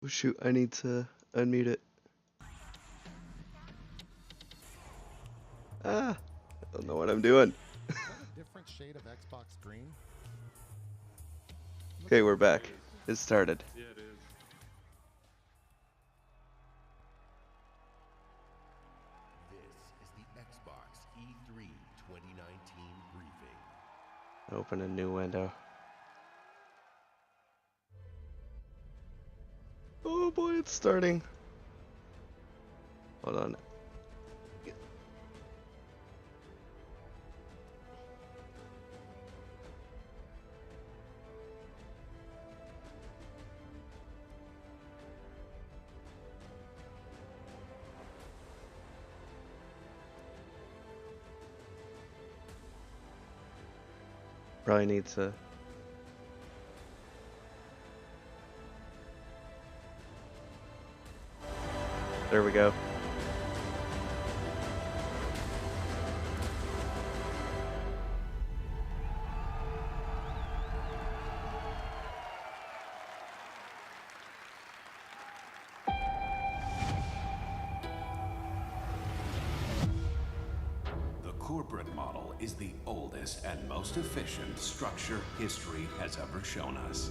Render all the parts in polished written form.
Oh, shoot, I need to unmute it. Ah, I don't know what I'm doing. Is that a different shade of Xbox green? Okay, we're back. It started. Yeah, it is. This is the Xbox E3 2019 briefing. Open a new window. Oh boy, it's starting. Hold on. Probably need to. There we go. The corporate model is the oldest and most efficient structure history has ever shown us.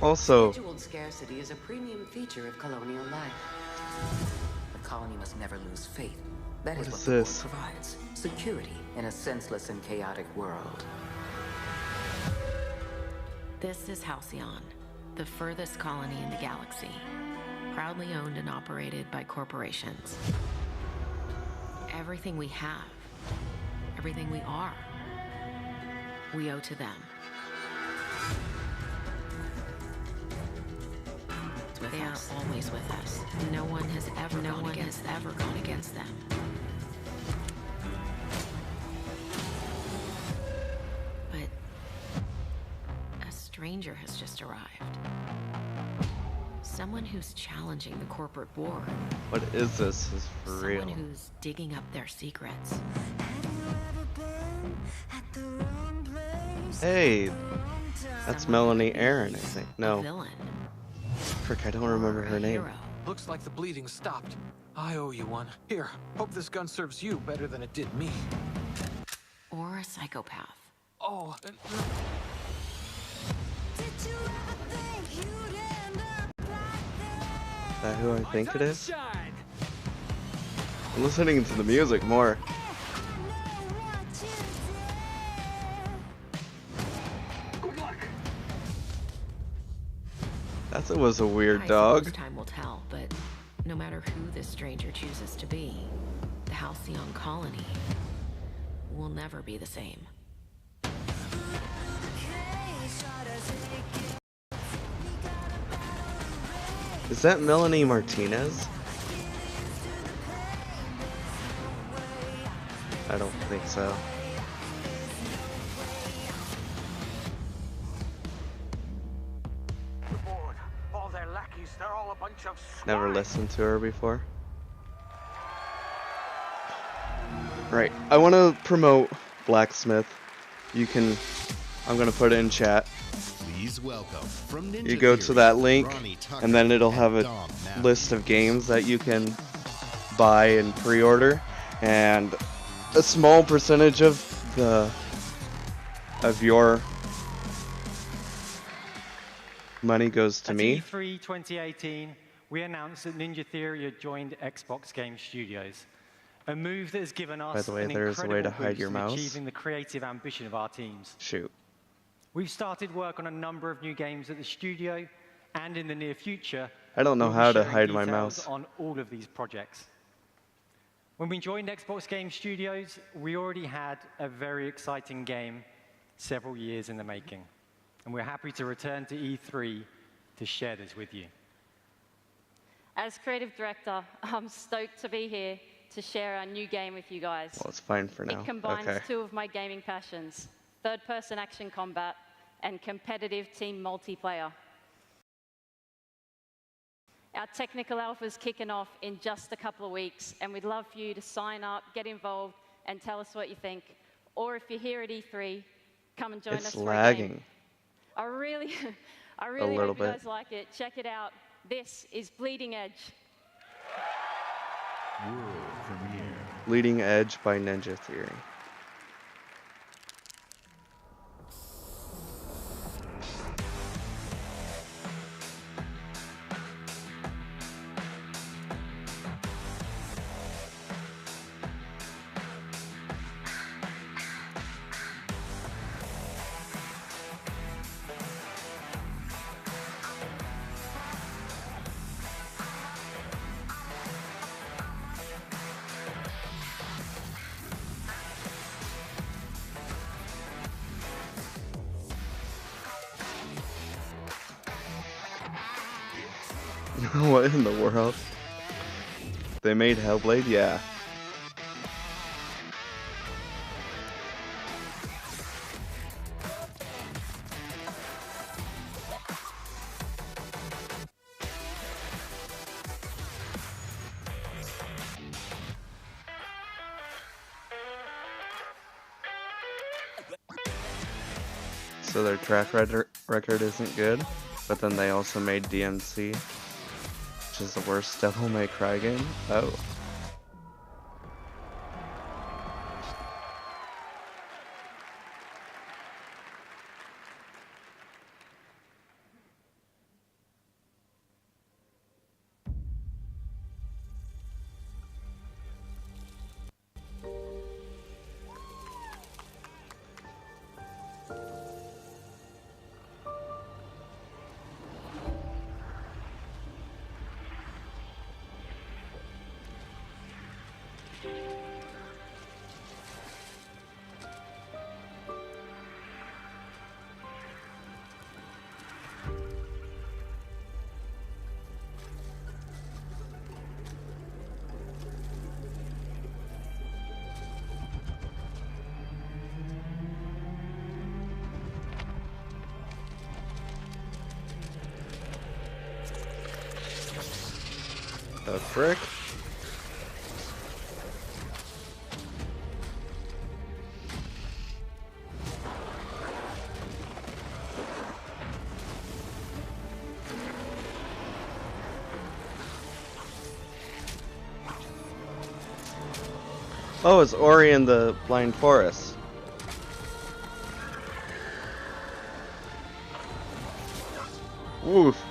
Also, Scheduled scarcity is a premium feature of colonial life. The colony must never lose faith. That is What what is the board this? provides. Security in a senseless and chaotic world. This is Halcyon, the furthest colony in the galaxy, proudly owned and operated by corporations. Everything we have, everything we are, we owe to them. They are always with us. No one has ever gone against them. But a stranger has just arrived. Someone who's challenging the corporate board. what is this? This is for real. Someone who's digging up their secrets. Hey, that's Melanie Aaron, I think. A No, villain. frick, I don't remember Or a her name. hero. Looks like the bleeding stopped. I owe you one. Here, hope this gun serves you better than it did me. Or a psychopath. Oh, Is that who I think it is? I'm listening to the music more. That was a weird I dog. suppose time will tell, but no matter who this stranger chooses to be, the Halcyon colony will never be the same. Is that Melanie Martinez? I don't think so. The board, all their lackeys, they're all a bunch of Never swine. listened to her before. Right, I want to promote Blacksmith. I'm gonna put it in chat. Please welcome from Ninja You go to Theory, that link, Ronnie Tucker and then it'll have a Dom Matthews. list of games that you can buy and pre-order, and a small percentage of your money goes to At me. E3 2018, we announced that Ninja Theory had joined Xbox Game Studios, a move that has given us By the way, an there is a way to incredible hide boost your in mouse. achieving the creative ambition of our teams. Shoot. We've started work on a number of new games at the studio, and in the near future, I don't know we'll be how to sharing hide my details mouse. on all of these projects. When we joined Xbox Game Studios, we already had a very exciting game several years in the making, and we're happy to return to E3 to share this with you. As creative director, I'm stoked to be here to share our new game with you guys. Well, it's fine for now. It combines Okay. two of my gaming passions, third-person action combat and competitive team multiplayer. Our technical alpha is kicking off in just a couple of weeks, and we'd love for you to sign up, get involved, and tell us what you think. Or if you're here at E3, come and join us It's for a game. lagging. I I really little hope you bit. guys like it. Check it out. This is Bleeding Edge. World premiere. Bleeding Edge by Ninja Theory. What in the world? They made Hellblade? Yeah. So their track record isn't good, but then they also made DMC, which is the worst Devil May Cry game. Oh. The frick? Oh, it's Ori and the Blind Forest. Woof.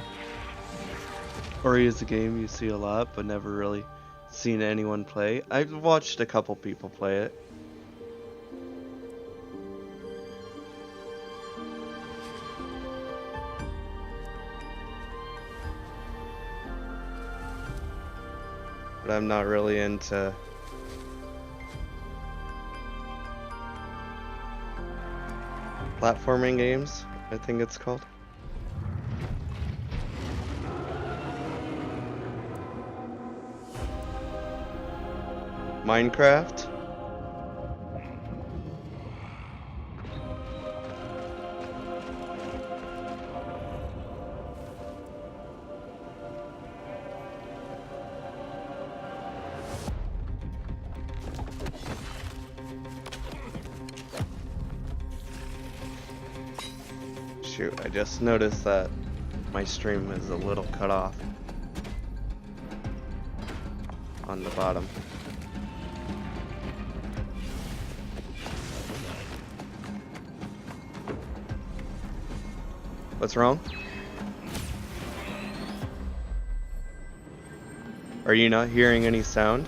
Ori is a game you see a lot, but never really seen anyone play. I've watched a couple people play it. But I'm not really into platforming games, I think it's called. Minecraft. Shoot, I just noticed that my stream is a little cut off on the bottom. What's wrong? Are you not hearing any sound?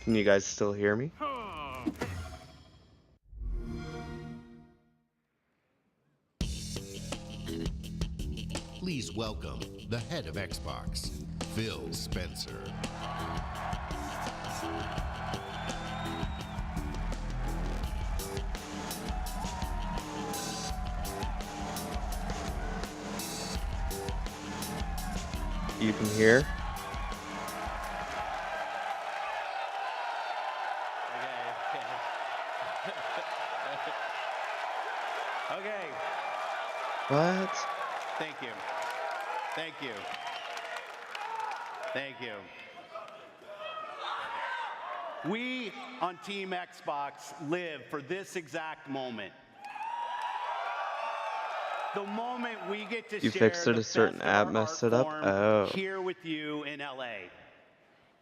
Can you guys still hear me? Please welcome the head of Xbox, Phil Spencer. you can hear. Okay. What? Thank you. Thank you. Thank you. We on Team Xbox live for this exact moment. The moment we get to You share fixed it, the a certain best of app our messed art it up? form Oh. here with you in LA.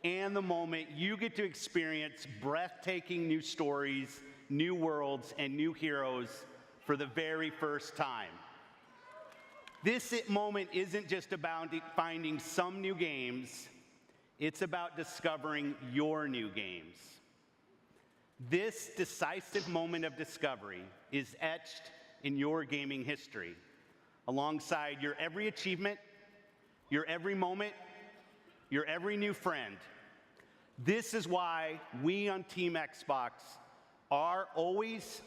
And the moment you get to experience breathtaking new stories, new worlds, and new heroes for the very first time. This moment isn't just about finding some new games, it's about discovering your new games. This decisive moment of discovery is etched in your gaming history, alongside your every achievement, your every moment, your every new friend. This is why we on Team Xbox are always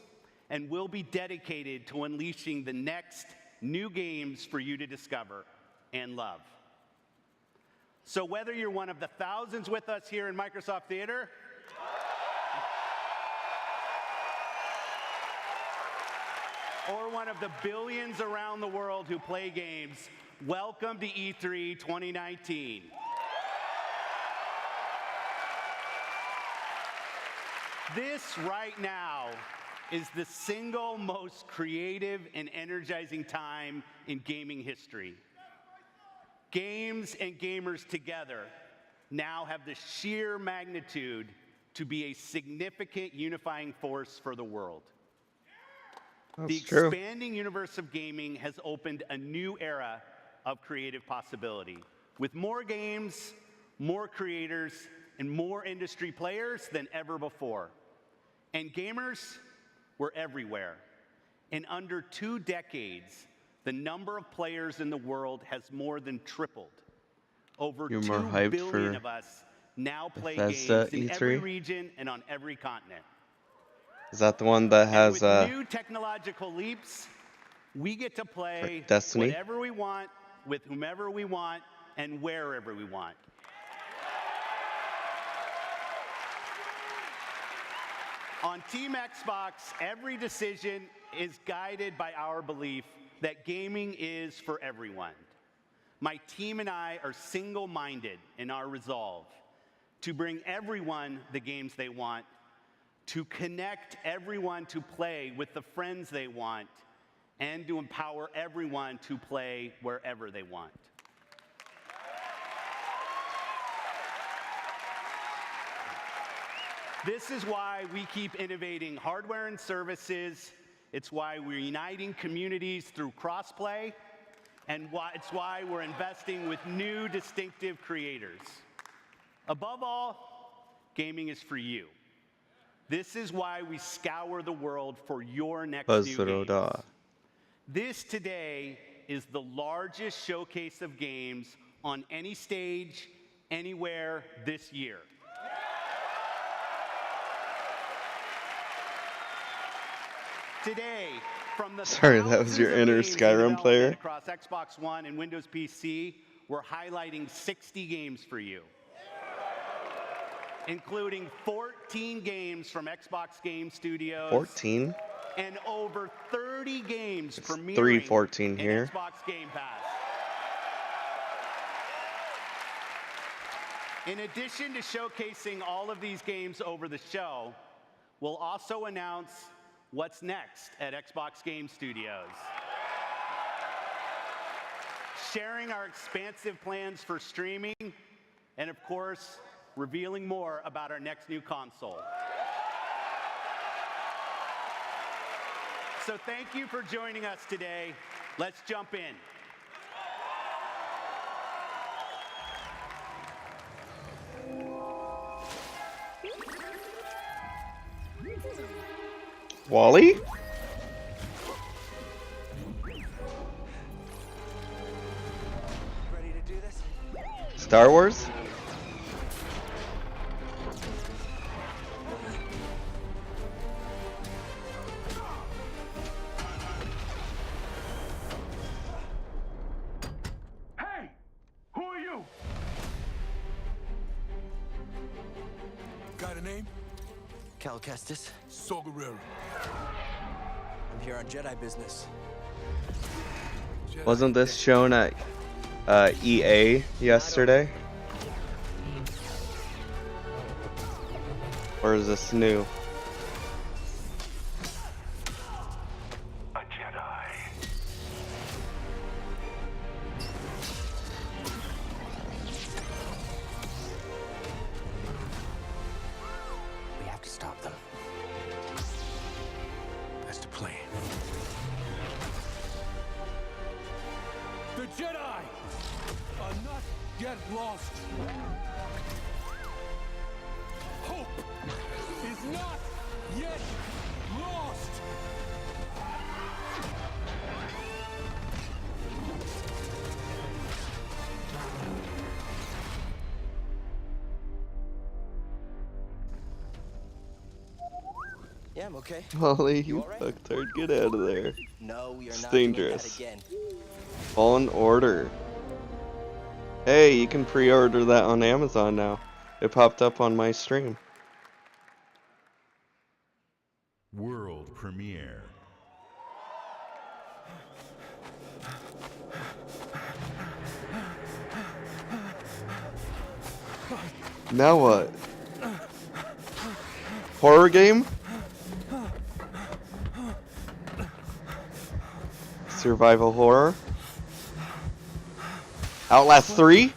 and will be dedicated to unleashing the next new games for you to discover and love. So whether you're one of the thousands with us here in Microsoft Theater, or one of the billions around the world who play games, welcome to E3 2019. This right now is the single most creative and energizing time in gaming history. Games and gamers together now have the sheer magnitude to be a significant unifying force for the world. The expanding universe of gaming has opened a new era of creative possibility, with more games, more creators, and more industry players than ever before. And gamers were everywhere. In under 2 decades, the number of players in the world has more than tripled. Over 2 billion of us now play games in every region and on every continent. Is that the one that has with new technological leaps, we get to play Destiny? Whatever we want, with whomever we want, and wherever we want. On Team Xbox, every decision is guided by our belief that gaming is for everyone. My team and I are single-minded in our resolve to bring everyone the games they want, to connect everyone to play with the friends they want, and to empower everyone to play wherever they want. This is why we keep innovating hardware and services. It's why we're uniting communities through crossplay, and it's why we're investing with new distinctive creators. Above all, gaming is for you. This is why we scour the world for your next new games. This today is the largest showcase of games on any stage, anywhere this year. Today, from the Sorry, that was your inner Skyrim player. Across Xbox One and Windows PC, we're highlighting 60 games for you, including 14 games from Xbox Game Studios. 14? And over 30 games premiering 314 here. in Xbox Game Pass. In addition to showcasing all of these games over the show, we'll also announce what's next at Xbox Game Studios. Sharing our expansive plans for streaming, and of course, revealing more about our next new console. So thank you for joining us today. Let's jump in. Wally? Ready to do this? Star Wars? Hey! Who are you? Cal Kestis. Saw Gerrera. I'm here on Jedi business. Wasn't this shown at EA yesterday? Or is this new? A Jedi. We have to stop them. That's the plan. The Jedi are not yet lost. Hope is not yet lost. Yeah, I'm okay. Holly, you fucktard, get out of there. No, we are It's not dangerous. doing that again. Fallen Order. Hey, you can pre-order that on Amazon now. It popped up on my stream. World premiere. Now what? Horror game? Survival horror? Outlast 3?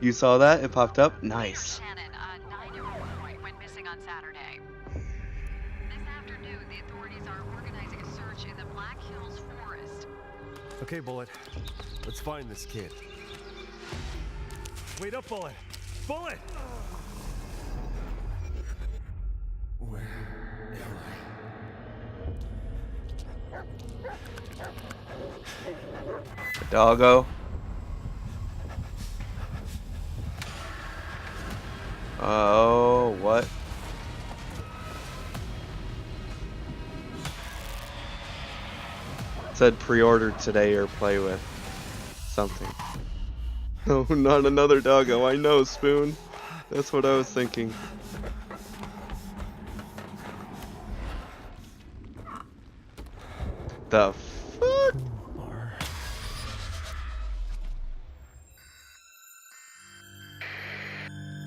You saw that? It popped up? Nice. Shannon, 901 went missing on Saturday. This afternoon, the authorities are organizing a search in the Black Hills Forest. Okay, Bullet. Let's find this kid. Wait up, Bullet! Bullet! Doggo. Oh, what? It said pre-order today or play with something. Oh, not another doggo. I know, Spoon. That's what I was thinking. The fuck?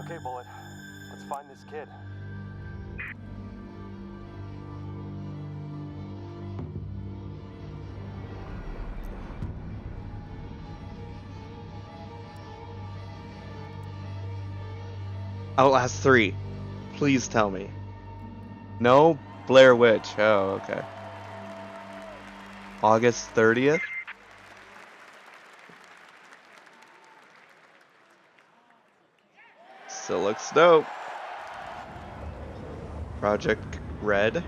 Okay, Bullet. Let's find this kid. Outlast 3. Please tell me. No? Blair Witch. Oh, okay. August 30th? Still looks dope. Project Red.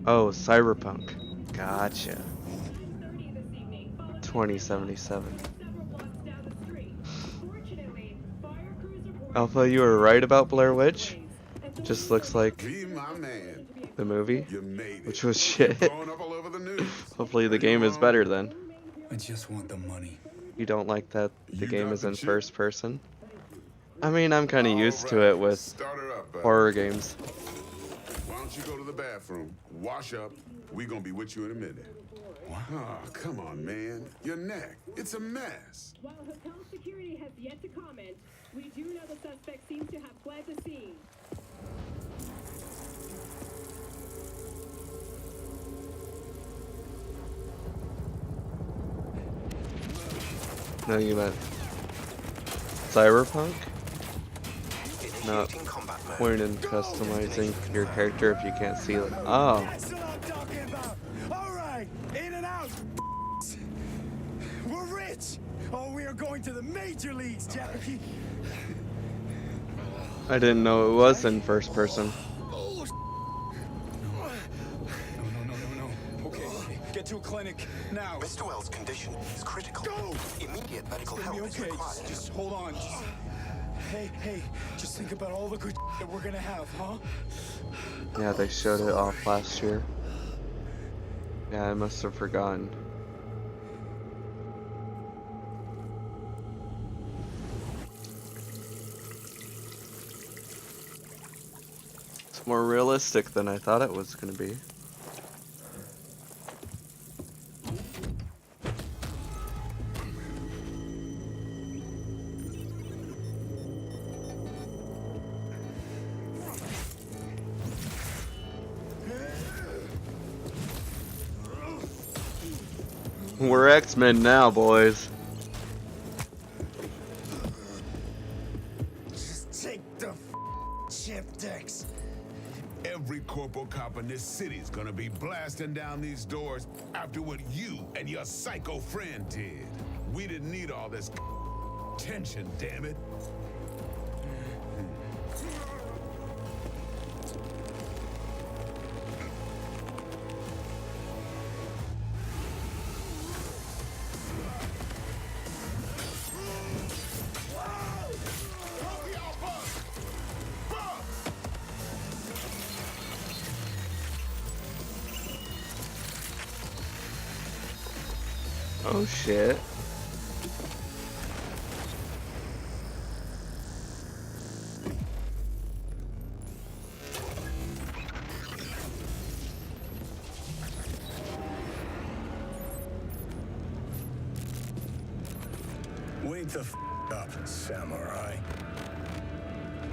Oh, Cyberpunk. Gotcha. 2077. Alpha, you were right about Blair Witch. Just looks like the movie, which was shit. Hopefully the game is better then. I just want the money. You don't like that the game is in first person? I mean, I'm kind of used to it with horror games. Why don't you go to the bathroom, wash up, we gonna be with you in a minute. Oh, come on, man. Your neck, it's a mess. While hotel security has yet to comment, we do know the suspect seems to have fled the scene. No, you meant Cyberpunk? Not point in customizing your character if you can't see it. Oh. That's what I'm talking about. All right, in and out. We're rich. Oh, we are going to the major leagues, Jackie. I didn't know it was in first person. Okay, get to a clinic now. Mr. Wells' condition is critical. Go! Immediate medical help is required. Just hold on. Hey, just think about all the good that we're gonna have, huh? Yeah, they showed it off last year. Yeah, I must have forgotten. It's more realistic than I thought it was gonna be. We're X-Men now, boys. Just take the chip decks. Every corporal cop in this city's gonna be blasting down these doors after what you and your psycho friend did. We didn't need all this tension, damn it. Oh shit. Wake the up, samurai.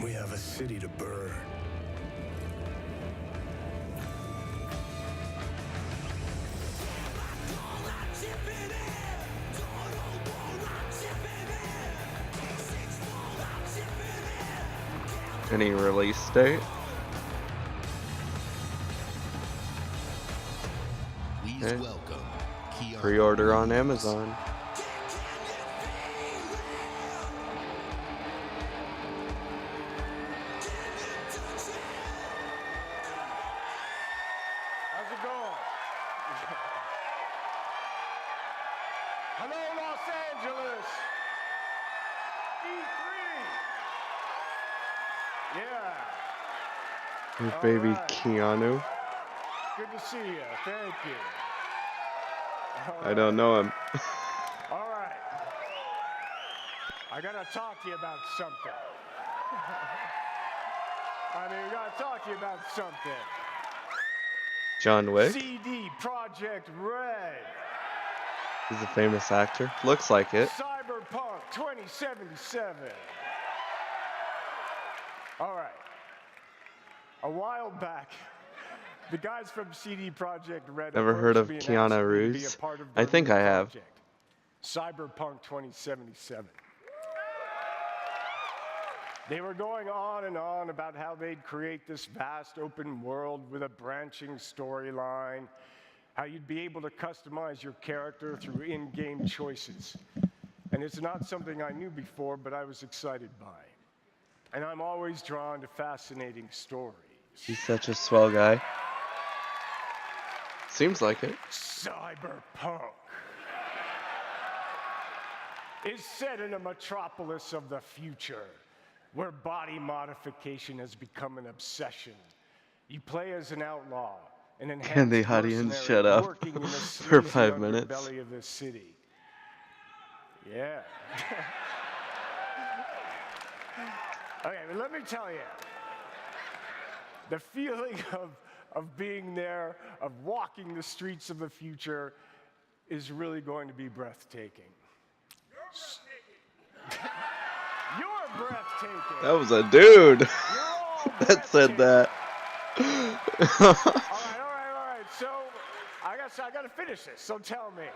We have a city to burn. Any release date? Okay. Pre-order on Amazon. How's it going? Hello, Los Angeles. E3. Yeah. Your baby Keanu. Good to see you. Thank you. I don't know him. All right. I gotta talk to you about something. We gotta talk to you about something. John Wick? CD Projekt Red. He's a famous actor. Looks like it. Cyberpunk 2077. All right. A while back, the guys from CD Projekt Red. Never heard of Keanu Reeves? I think I have. Cyberpunk 2077. They were going on and on about how they'd create this vast open world with a branching storyline, how you'd be able to customize your character through in-game choices. And it's not something I knew before, but I was excited by. And I'm always drawn to fascinating stories. He's such a swell guy. Seems like it. Cyberpunk is set in a metropolis of the future, where body modification has become an obsession. You play as an outlaw, an enhanced Can the audience shut up working in the for 5 minutes? underbelly of the city. Yeah. Okay, but let me tell you, the feeling of being there, of walking the streets of the future, is really going to be breathtaking. You're breathtaking. That was a dude that said that. All right. So, I got to finish this. So tell me,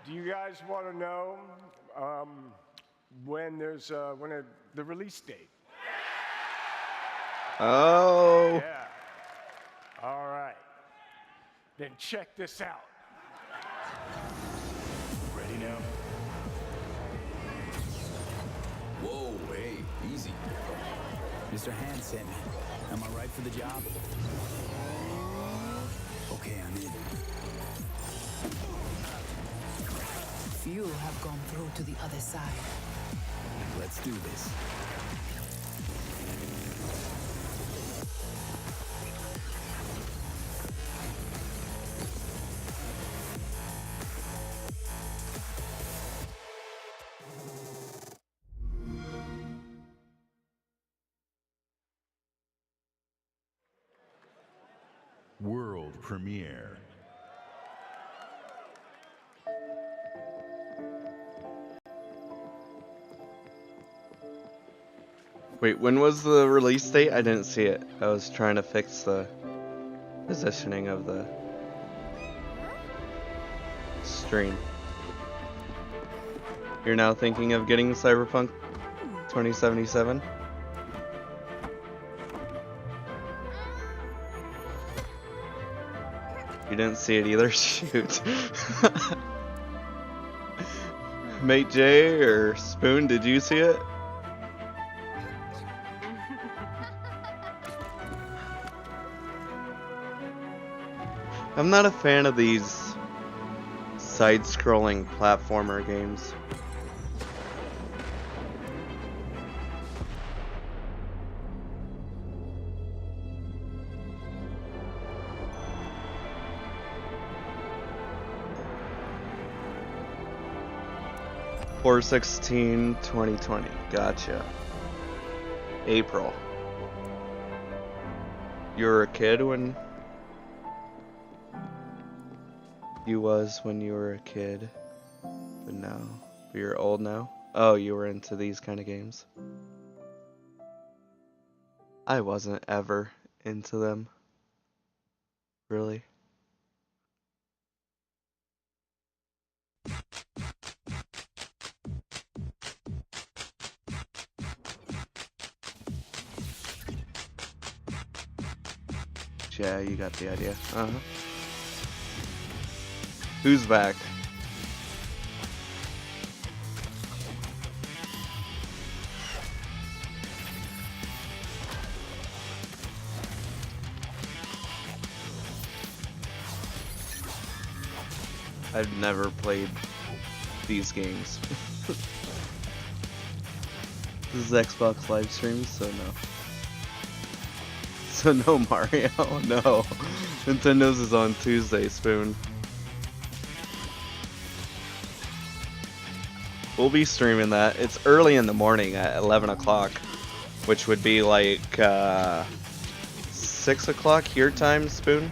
do you guys want to know when the release date? Oh. Yeah. All right. Then check this out. Ready now? Whoa, hey, easy. Mr. Hansen, am I right for the job? Okay, I'm in. Few have gone through to the other side. Let's do this. World premiere. Wait, when was the release date? I didn't see it. I was trying to fix the positioning of the stream. You're now thinking of getting Cyberpunk 2077? You didn't see it either? Shoot. Mate J or Spoon, did you see it? I'm not a fan of these side-scrolling platformer games. (4/16/2020). Gotcha. April. You were a kid when you was when you were a kid, but now you're old now. Oh, you were into these kind of games. I wasn't ever into them. Really. Yeah, you got the idea. Uh-huh. Who's back? I've never played these games. This is Xbox live stream, so no. So no Mario, no. Nintendo's is on Tuesday, Spoon. We'll be streaming that. It's early in the morning at 11 o'clock, which would be like 6 o'clock your time, Spoon.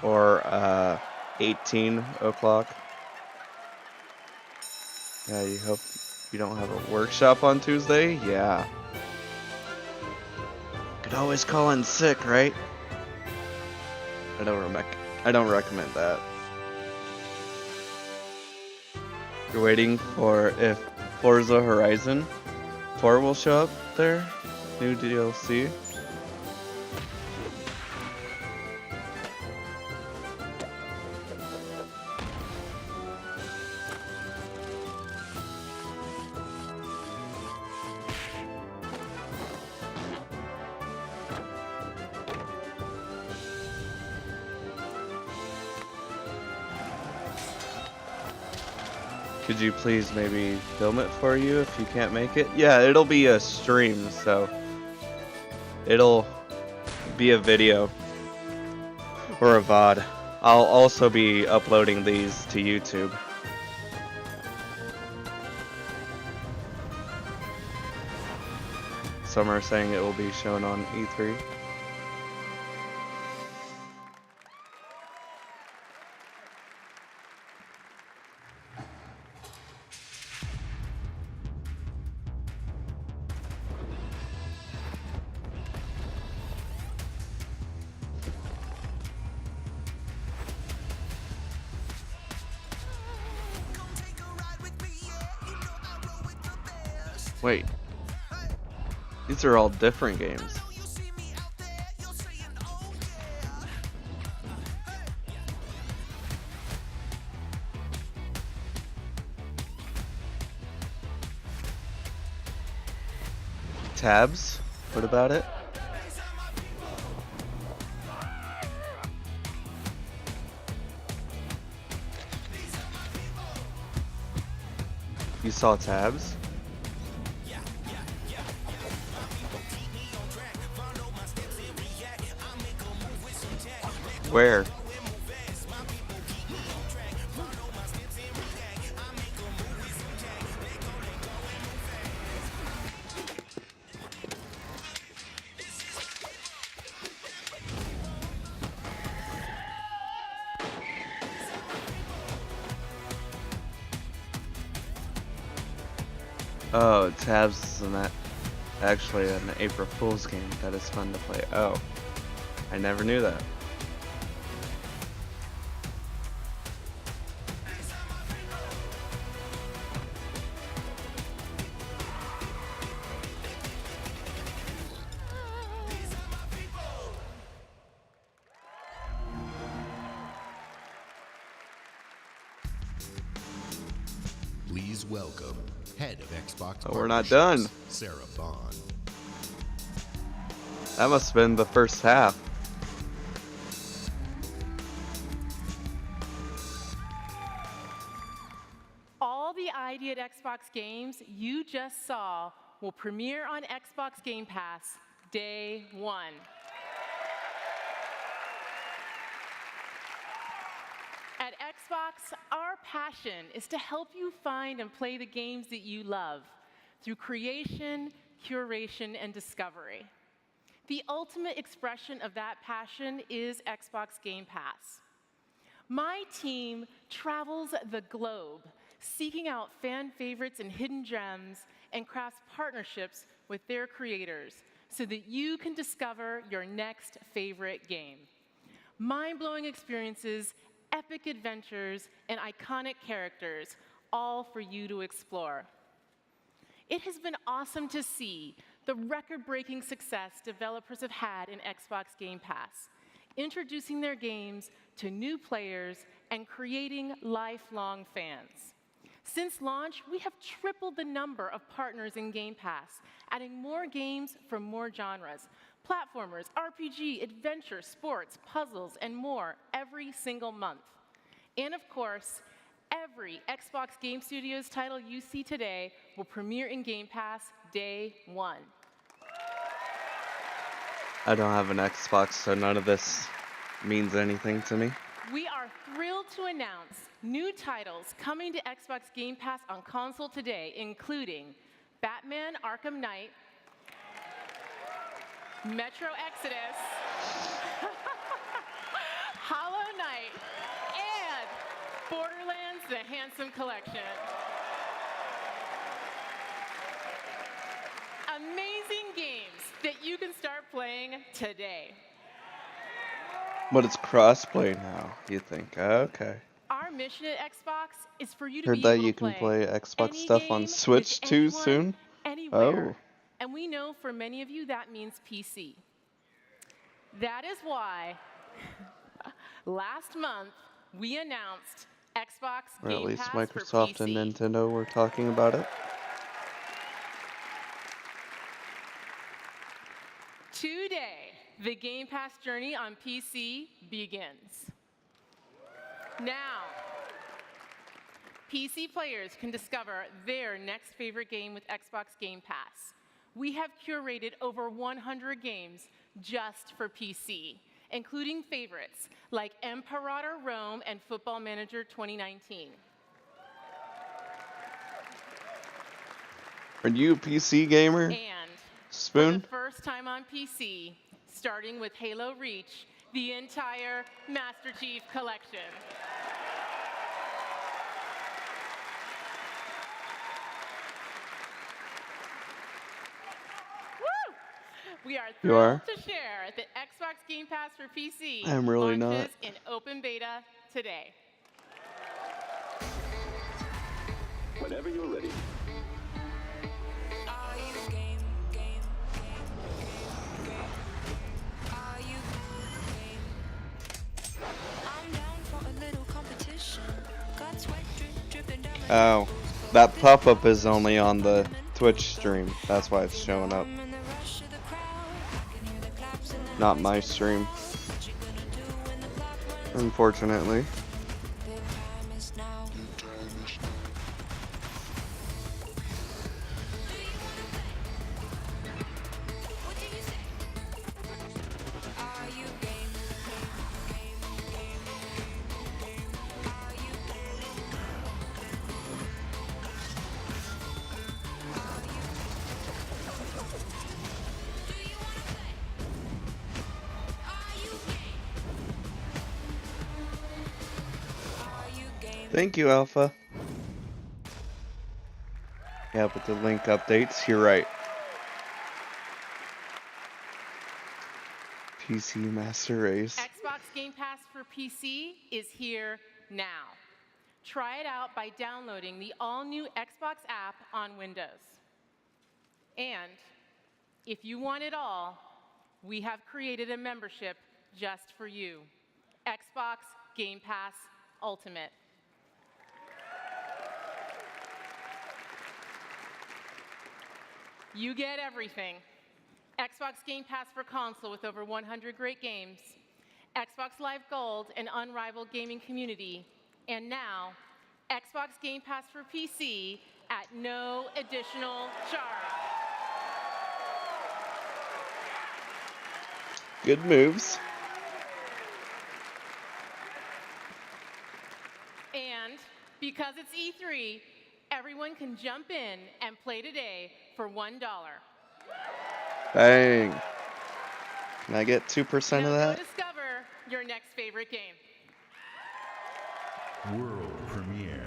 Or 18 o'clock. Yeah, you hope you don't have a workshop on Tuesday? Yeah. Could always call in sick, right? I don't recommend that. You're waiting for if Forza Horizon 4 will show up there? New DLC? Could you please maybe film it for you if you can't make it? Yeah, it'll be a stream, so it'll be a video or a VOD. I'll also be uploading these to YouTube. Some are saying it will be shown on E3. Wait, these are all different games. Tabs? What about it? You saw Tabs? Where? Oh, Tabs is actually an April Fool's game that is fun to play. Oh, I never knew that. Please welcome head of Xbox. Oh, we're not done. Sarah Bond. That must have been the first half. All the ID at Xbox games you just saw will premiere on Xbox Game Pass day 1. At Xbox, our passion is to help you find and play the games that you love through creation, curation, and discovery. The ultimate expression of that passion is Xbox Game Pass. My team travels the globe, seeking out fan favorites and hidden gems, and crafts partnerships with their creators so that you can discover your next favorite game. Mind-blowing experiences, epic adventures, and iconic characters, all for you to explore. It has been awesome to see the record-breaking success developers have had in Xbox Game Pass, introducing their games to new players and creating lifelong fans. Since launch, we have tripled the number of partners in Game Pass, adding more games from more genres, platformers, RPG, adventure, sports, puzzles, and more every single month. And of course, every Xbox Game Studios title you see today will premiere in Game Pass day 1. I don't have an Xbox, so none of this means anything to me. We are thrilled to announce new titles coming to Xbox Game Pass on console today, including Batman Arkham Knight, Metro Exodus, Hollow Knight, and Borderlands: The Handsome Collection. Amazing games that you can start playing today. But it's crossplay now, you think? Okay. Our mission at Xbox is for you to Heard be that able you to can play play Xbox any stuff on game Switch with too anyone, soon? anywhere. Oh. And we know for many of you that means PC. That is why last month we announced Xbox Or Game at least Pass Microsoft for and PC. Nintendo were talking about it. Today, the Game Pass journey on PC begins. Now, PC players can discover their next favorite game with Xbox Game Pass. We have curated over 100 games just for PC, including favorites like Imperator Rome and Football Manager 2019. Are you a PC gamer? And Spoon? for the first time on PC, starting with Halo Reach, the entire Master Chief Collection. Woo! We are You are? thrilled to share that Xbox Game Pass for PC I'm really launches not. in open beta today. Whenever you're ready. Oh, that pop-up is only on the Twitch stream. That's why it's showing up. not my stream. Unfortunately. Thank you, Alpha. Yeah, but the link updates, you're right. PC Master Race. Xbox Game Pass for PC is here now. Try it out by downloading the all-new Xbox app on Windows. And if you want it all, we have created a membership just for you. Xbox Game Pass Ultimate. You get everything. Xbox Game Pass for console with over 100 great games, Xbox Live Gold, an unrivaled gaming community, and now Xbox Game Pass for PC at no additional charge. Good moves. And because it's E3, everyone can jump in and play today for $1. Bang. Can I get 2% of that? Go discover your next favorite game. World premiere.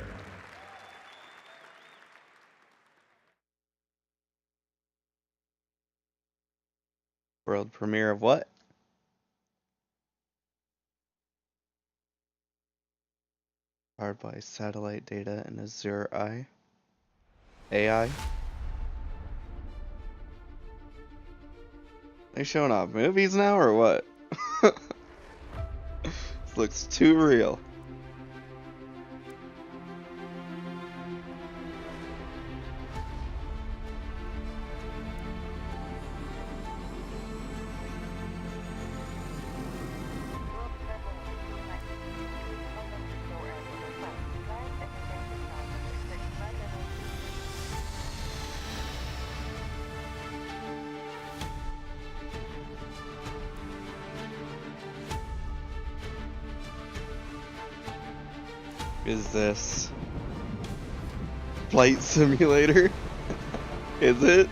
World premiere of what? Powered by satellite data and Azure AI. They showing off movies now or what? This looks too real. Is this Flight Simulator? Is it?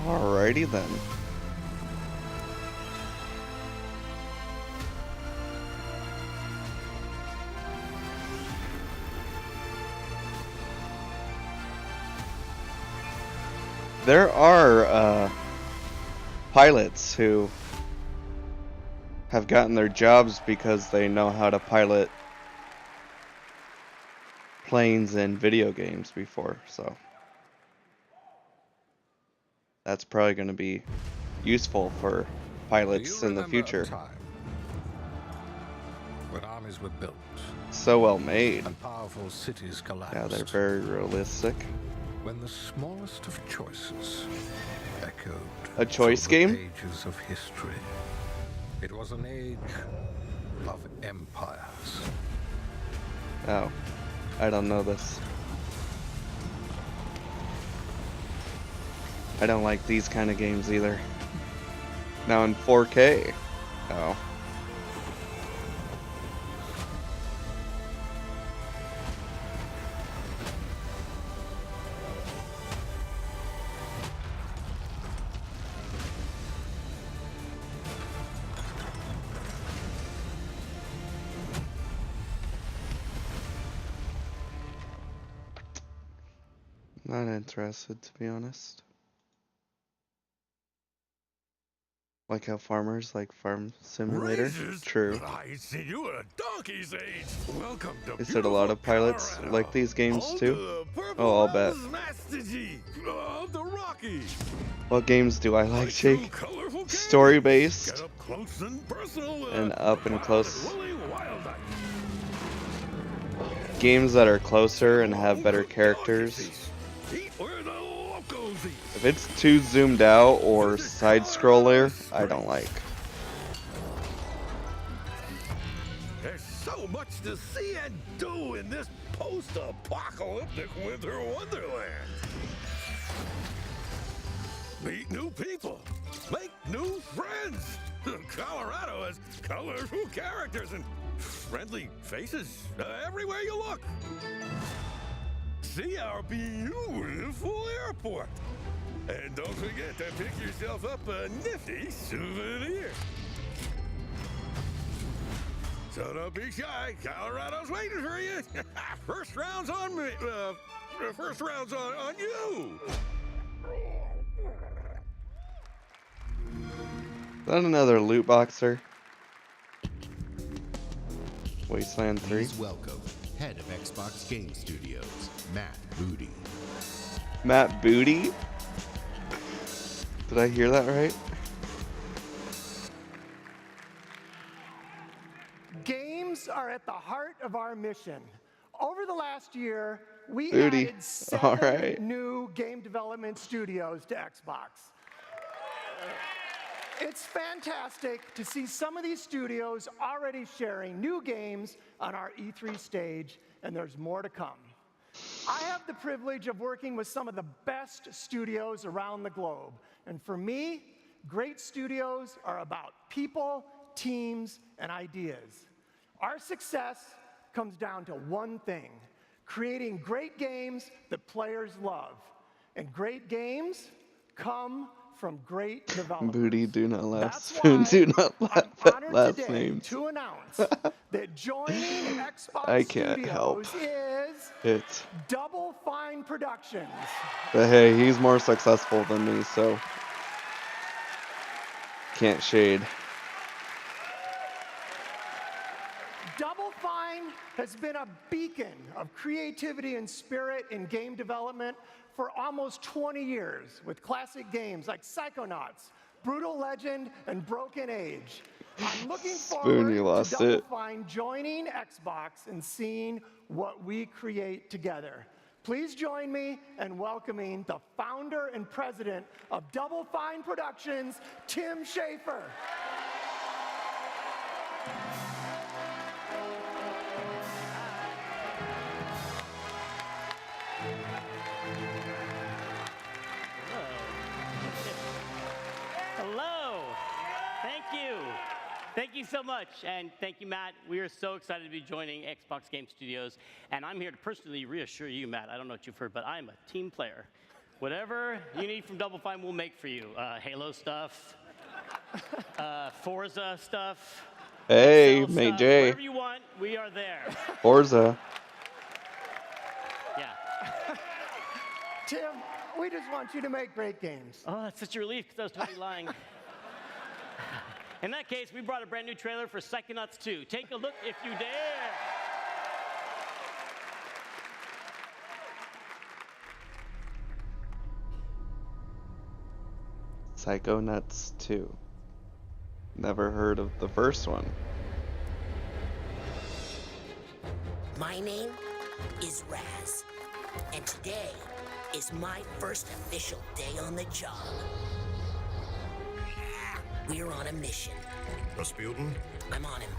Alrighty then. There are pilots who have gotten their jobs because they know how to pilot planes in video games before, so that's probably going to be useful for pilots in the future. When armies were built, so well made. and powerful cities collapsed. Yeah, they're very realistic. When the smallest of choices echoed A choice through the game? pages of history. It was an age of empires. Oh, I don't know this. I don't like these kind of games either. Now in 4K. Oh. Not interested, to be honest. Like how farmers like Farm Simulator? True. I see you at a donkey's age. Welcome to Is it a lot of pilots like these games too? Oh, I'll bet. Master G of the Rocky. What games do I like, Jake? Story-based close and personal with and a up and Wild close and Woolly Wildite. games that are closer and have better characters. Eat where the locals eat. If it's too zoomed out or side scroller, I don't like. There's so much to see and do in this post-apocalyptic winter wonderland. Meet new people. Make new friends. Colorado has colorful characters and friendly faces everywhere you look. See our beautiful airport. And don't forget to pick yourself up a nifty souvenir. So don't be shy. Colorado's waiting for you. First round's on me. First round's on you. Is that another loot boxer? Wasteland 3. Please welcome head of Xbox Game Studios, Matt Booty. Matt Booty? Did I hear that right? Games are at the heart of our mission. Over the last year, we Booty. added 7 All right. new game development studios to Xbox. It's fantastic to see some of these studios already sharing new games on our E3 stage, and there's more to come. I have the privilege of working with some of the best studios around the globe, and for me, great studios are about people, teams, and ideas. Our success comes down to one thing: creating great games that players love. And great games come from great development. Booty, do not laugh. Spoon, do not laugh at last names. To announce that joining Xbox I can't Studios help. is It. Double Fine Productions. But hey, he's more successful than me, so can't shade. Double Fine has been a beacon of creativity and spirit in game development for almost 20 years, with classic games like Psychonauts, Brutal Legend, and Broken Age. I'm looking forward you lost to Double it. Fine joining Xbox and seeing what we create together. Please join me in welcoming the founder and president of Double Fine Productions, Tim Schafer. Hello. Thank you. Thank you so much. And thank you, Matt. We are so excited to be joining Xbox Game Studios. And I'm here to personally reassure you, Matt, I don't know what you've heard, but I'm a team player. Whatever you need from Double Fine, we'll make for you. Halo stuff, Forza stuff. Hey, Excel Mate stuff, J. Whatever you want, we are there. Forza. Yeah. Tim, we just want you to make great games. Oh, that's such a relief because I was totally lying. In that case, we brought a brand new trailer for Psychonauts 2. Take a look if you dare. Psychonauts 2. Never heard of the first one. My name is Raz, and today is my first official day on the job. We're on a mission. Rasputin? I'm on him.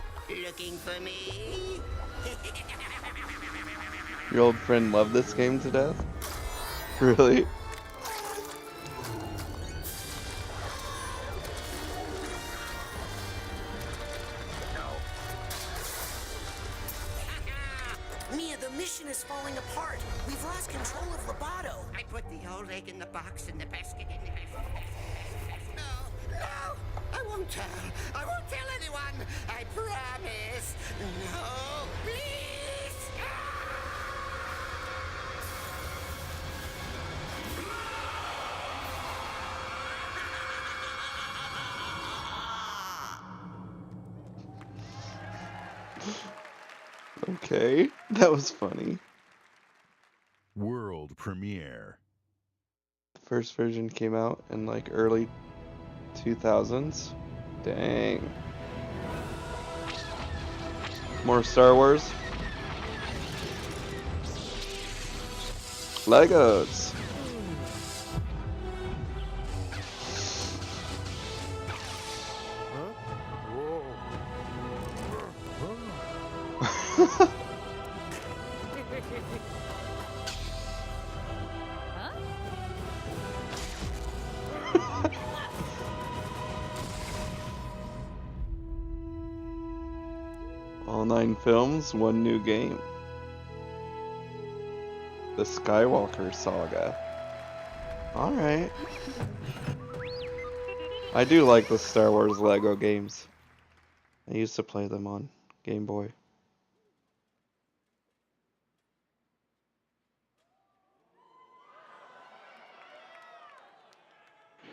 Looking for me? Your old friend loved this game to death? Really? Mia, the mission is falling apart. We've lost control of Roboto. I put the old egg in the box in the basket in the... No, I won't tell. I won't tell anyone. I promise. No, please. Okay, that was funny. World premiere. The first version came out in like early 2000s. Dang. More Star Wars. Legos. All 9 films, 1 new game. The Skywalker Saga. Alright. I do like the Star Wars Lego games. I used to play them on Game Boy.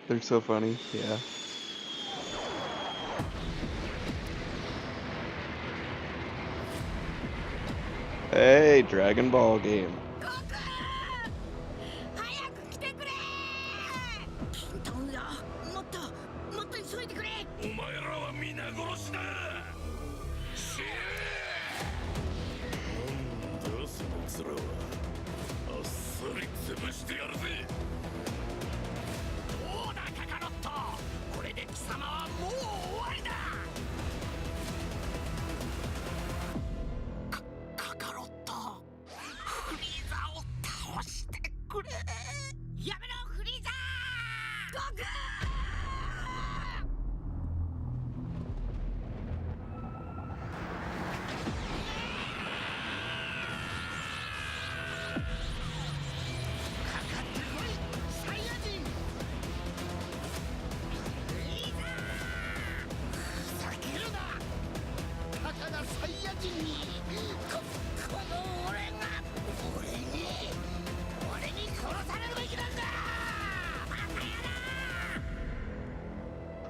They're so funny, yeah. Hey, Dragon Ball game.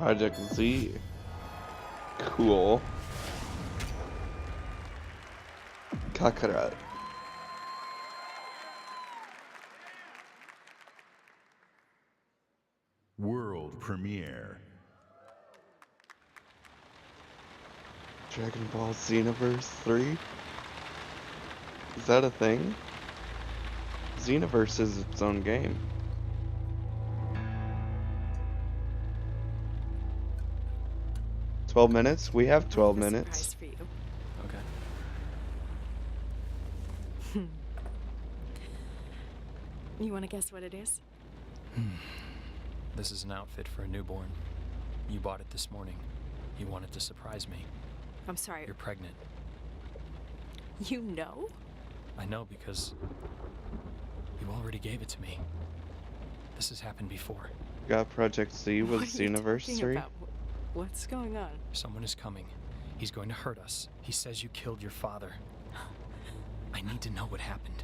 'Project Z. Cool. Kakarot. World premiere. Dragon Ball Xenoverse 3? Is that a thing? Xenoverse is its own game. "12 minutes? We have 12 minutes. For you. Okay. You want to guess what it is? This is an outfit for a newborn. You bought it this morning. You wanted to surprise me. I'm sorry. You're pregnant. You know? I know because you already gave it to me. This has happened before. Got Project Z with What are you Xenoverse talking 3? about? What's going on? Someone is coming. He's going to hurt us. He says you killed your father. I need to know what happened.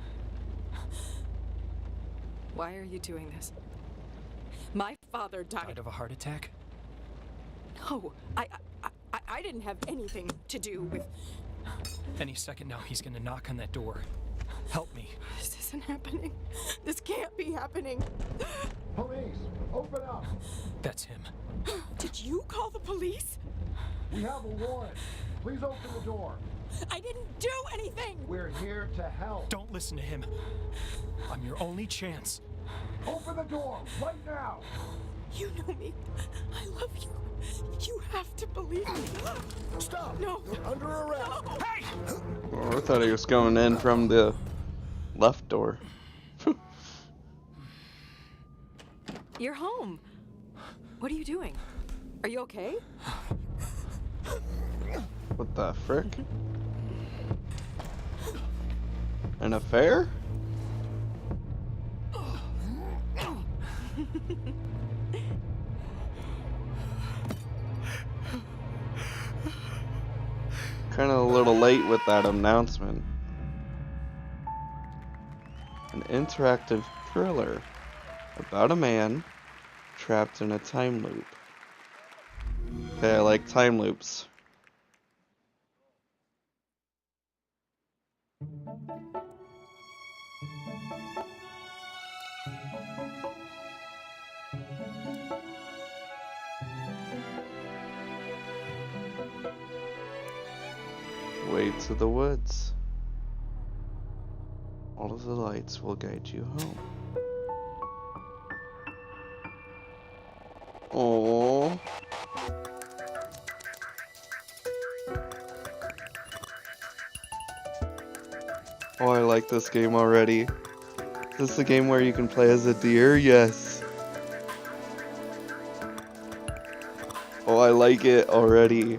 Why are you doing this? My father died. Died of a heart attack? No, I didn't have anything to do with... Any second now, he's gonna knock on that door. Help me. This isn't happening. This can't be happening. Police, open up. That's him. Did you call the police? We have a warrant. Please open the door. I didn't do anything. We're here to help. Don't listen to him. I'm your only chance. Open the door right now. You know me. I love you. You have to believe me. Stop. No. You're under arrest. No. Hey! Oh, I thought he was going in from the left door. You're home. What are you doing? Are you okay? What the frick? An affair? Kind of a little late with that announcement. An interactive thriller about a man trapped in a time loop. Okay, I like time loops. Wade to the woods. All of the lights will guide you home. Oh. Oh, I like this game already. Is this the game where you can play as a deer? Yes. Oh, I like it already.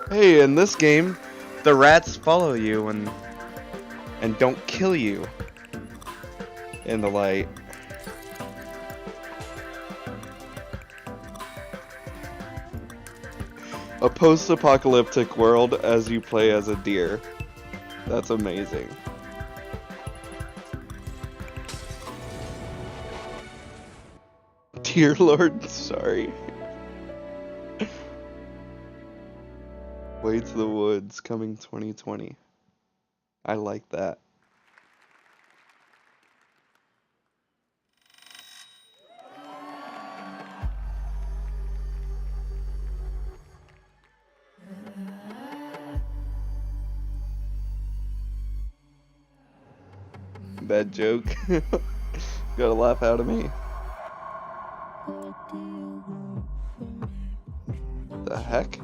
Hey, in this game, the rats follow you and don't kill you in the light. A post-apocalyptic world as you play as a deer. That's amazing. Dear Lord, sorry. Wade to the Woods, coming 2020. I like that. Bad joke. Got a laugh out of me. The heck?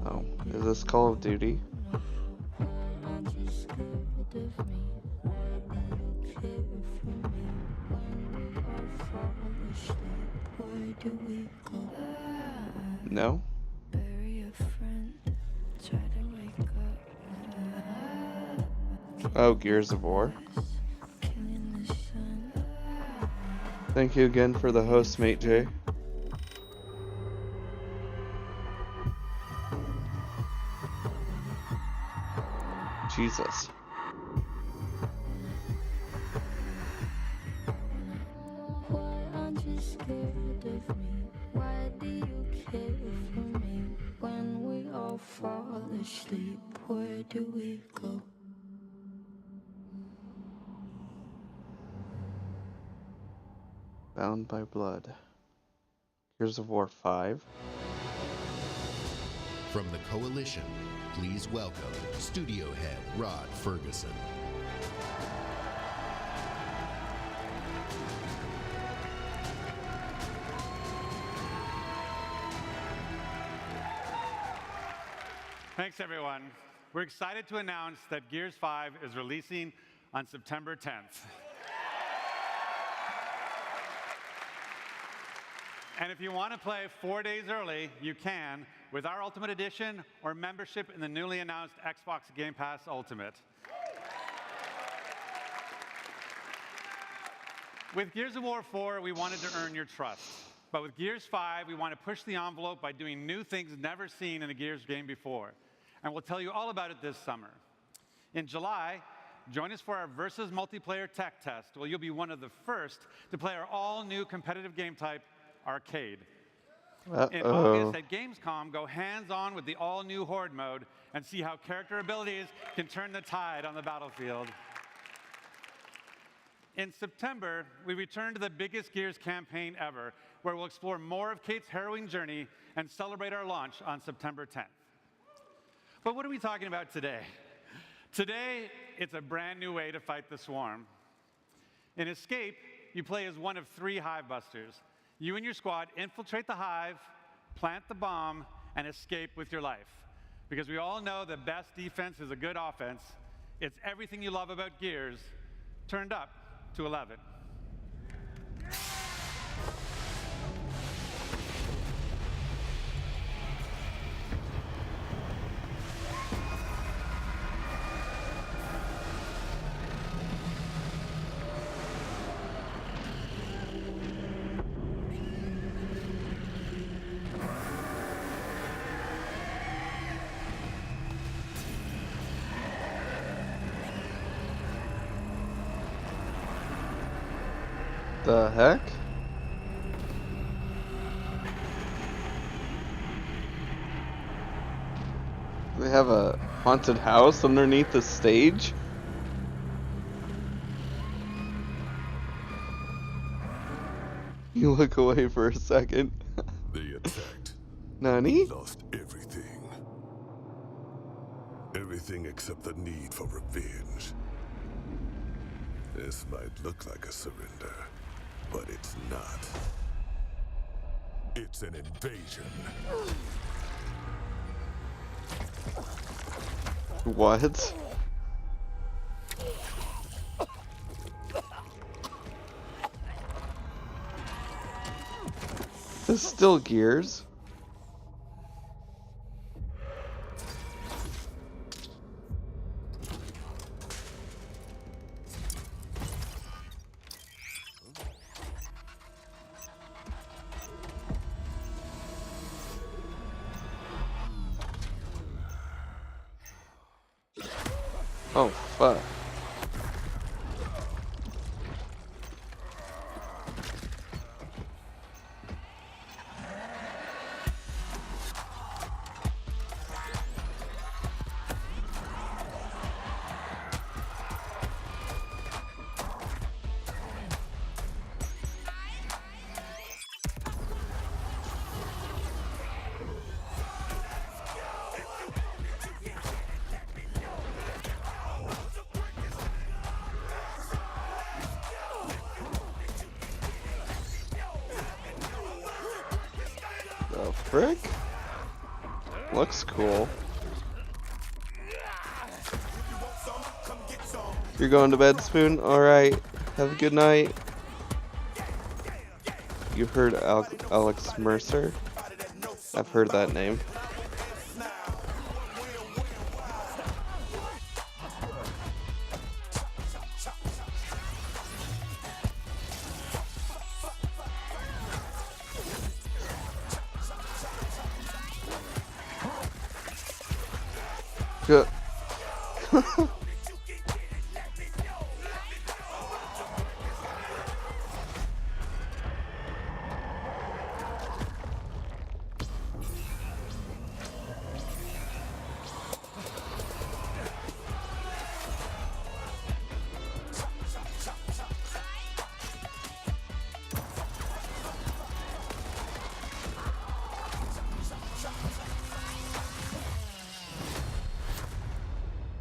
Oh, is this Call of Duty? No? Oh, Gears of War. Thank you again for the host, Mate J. Jesus. Where do we go? Bound by Blood. Gears of War 5. From the Coalition, please welcome Studio Head Rod Ferguson. Thanks, everyone. We're excited to announce that Gears 5 is releasing on September 10th. And if you want to play 4 days early, you can with our Ultimate Edition or membership in the newly announced Xbox Game Pass Ultimate. With Gears of War 4, we wanted to earn your trust. But with Gears 5, we want to push the envelope by doing new things never seen in a Gears game before. And we'll tell you all about it this summer. In July, join us for our Versus multiplayer tech test, where you'll be one of the first to play our all-new competitive game type, Arcade. In August at Gamescom, go hands-on with the all-new Horde mode and see how character abilities can turn the tide on the battlefield. In September, we return to the biggest Gears campaign ever, where we'll explore more of Kate's harrowing journey and celebrate our launch on September 10th. But what are we talking about today? Today, it's a brand new way to fight the Swarm. In Escape, you play as one of 3 Hive Busters. You and your squad infiltrate the Hive, plant the bomb, and escape with your life. Because we all know the best defense is a good offense. It's everything you love about Gears, turned up to 11. The heck? They have a haunted house underneath the stage? You look away for a second. They attacked. Nani? Lost everything. Everything except the need for revenge. This might look like a surrender, but it's not. It's an invasion. What? There's still Gears. Oh, fuck. The frick? Looks cool. You're going to bed, Spoon? Alright. Have a good night. You heard Alex Mercer? I've heard that name. Good.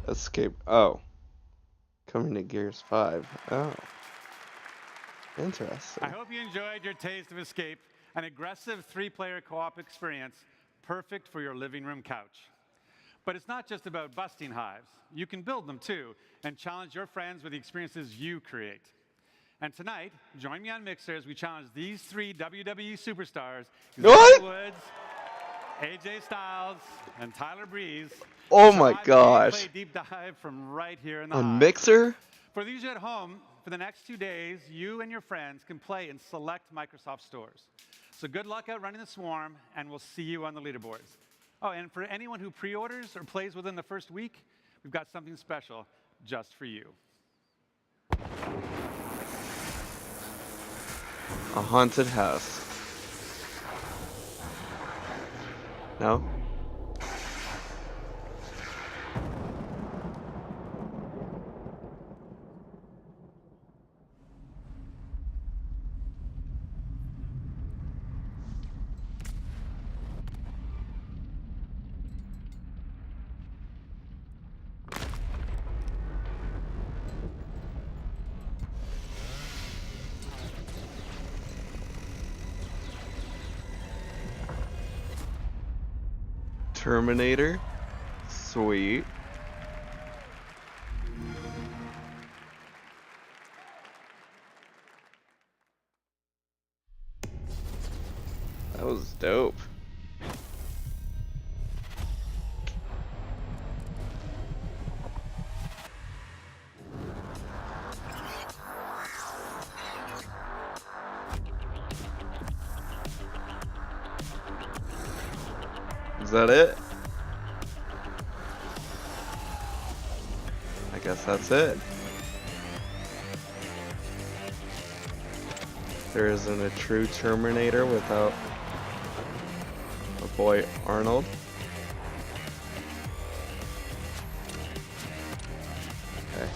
Escape. Oh. Coming to Gears 5. Oh. Interesting. I hope you enjoyed your taste of Escape, an aggressive 3-player co-op experience perfect for your living room couch. But it's not just about busting hives. You can build them too and challenge your friends with the experiences you create. And tonight, join me on Mixer as we challenge these 3 WWE superstars, What? Woods, AJ Styles, and Tyler Breeze. Oh my gosh. Play deep dive from right here in the On hive. Mixer? For these at home, for the next 2 days, you and your friends can play in select Microsoft stores. So good luck out running the swarm, and we'll see you on the leaderboards. Oh, and for anyone who pre-orders or plays within the first week, we've got something special just for you. A haunted house. No? Terminator. Sweet. That was dope. Is that it? I guess that's it. There isn't a true Terminator without our boy Arnold. Okay.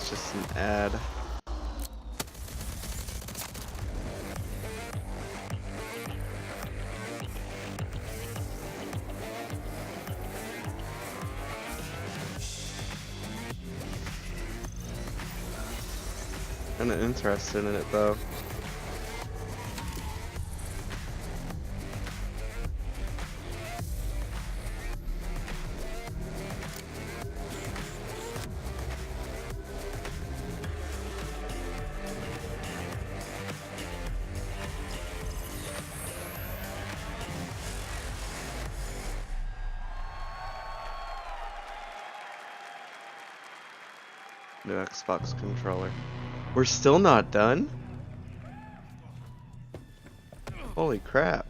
It's just an ad. Kinda interested in it though. New Xbox controller. We're still not done? Holy crap.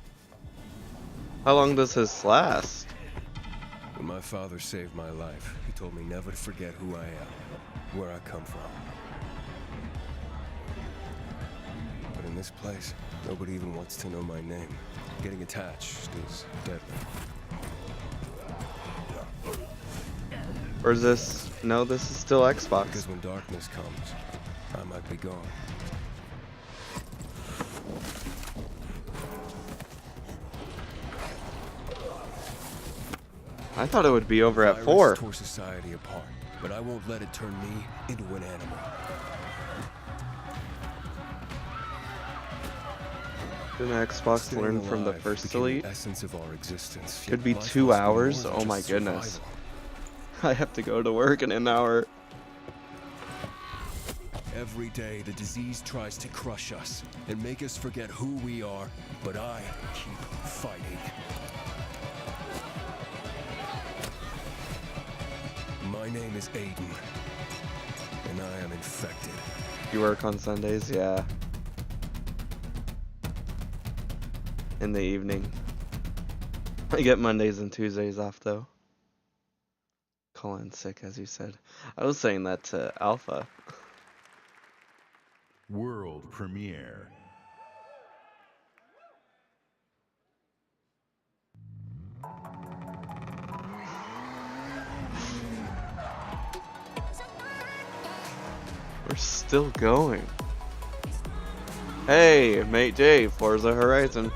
How long does this last? When my father saved my life, he told me never to forget who I am, where I come from. But in this place, nobody even wants to know my name. Getting attached is deadly. Or is this... No, this is still Xbox. Because when darkness comes, I might be gone. I thought it would be over at Virus 4. tore society apart, but I won't let it turn me into an animal. Didn't Xbox Staying learn from the alive first became Elite? the essence of our existence. Could Yet be life 2 must be more hours? than Oh my just goodness. survival. I have to go to work in an hour. Every day, the disease tries to crush us and make us forget who we are, but I keep fighting. My name is Aiden, and I am infected. You work on Sundays? Yeah. In the evening. I get Mondays and Tuesdays off though. Call in sick, as you said. I was saying that to Alpha. World premiere. We're still going. Hey, Mate J, Forza Horizon.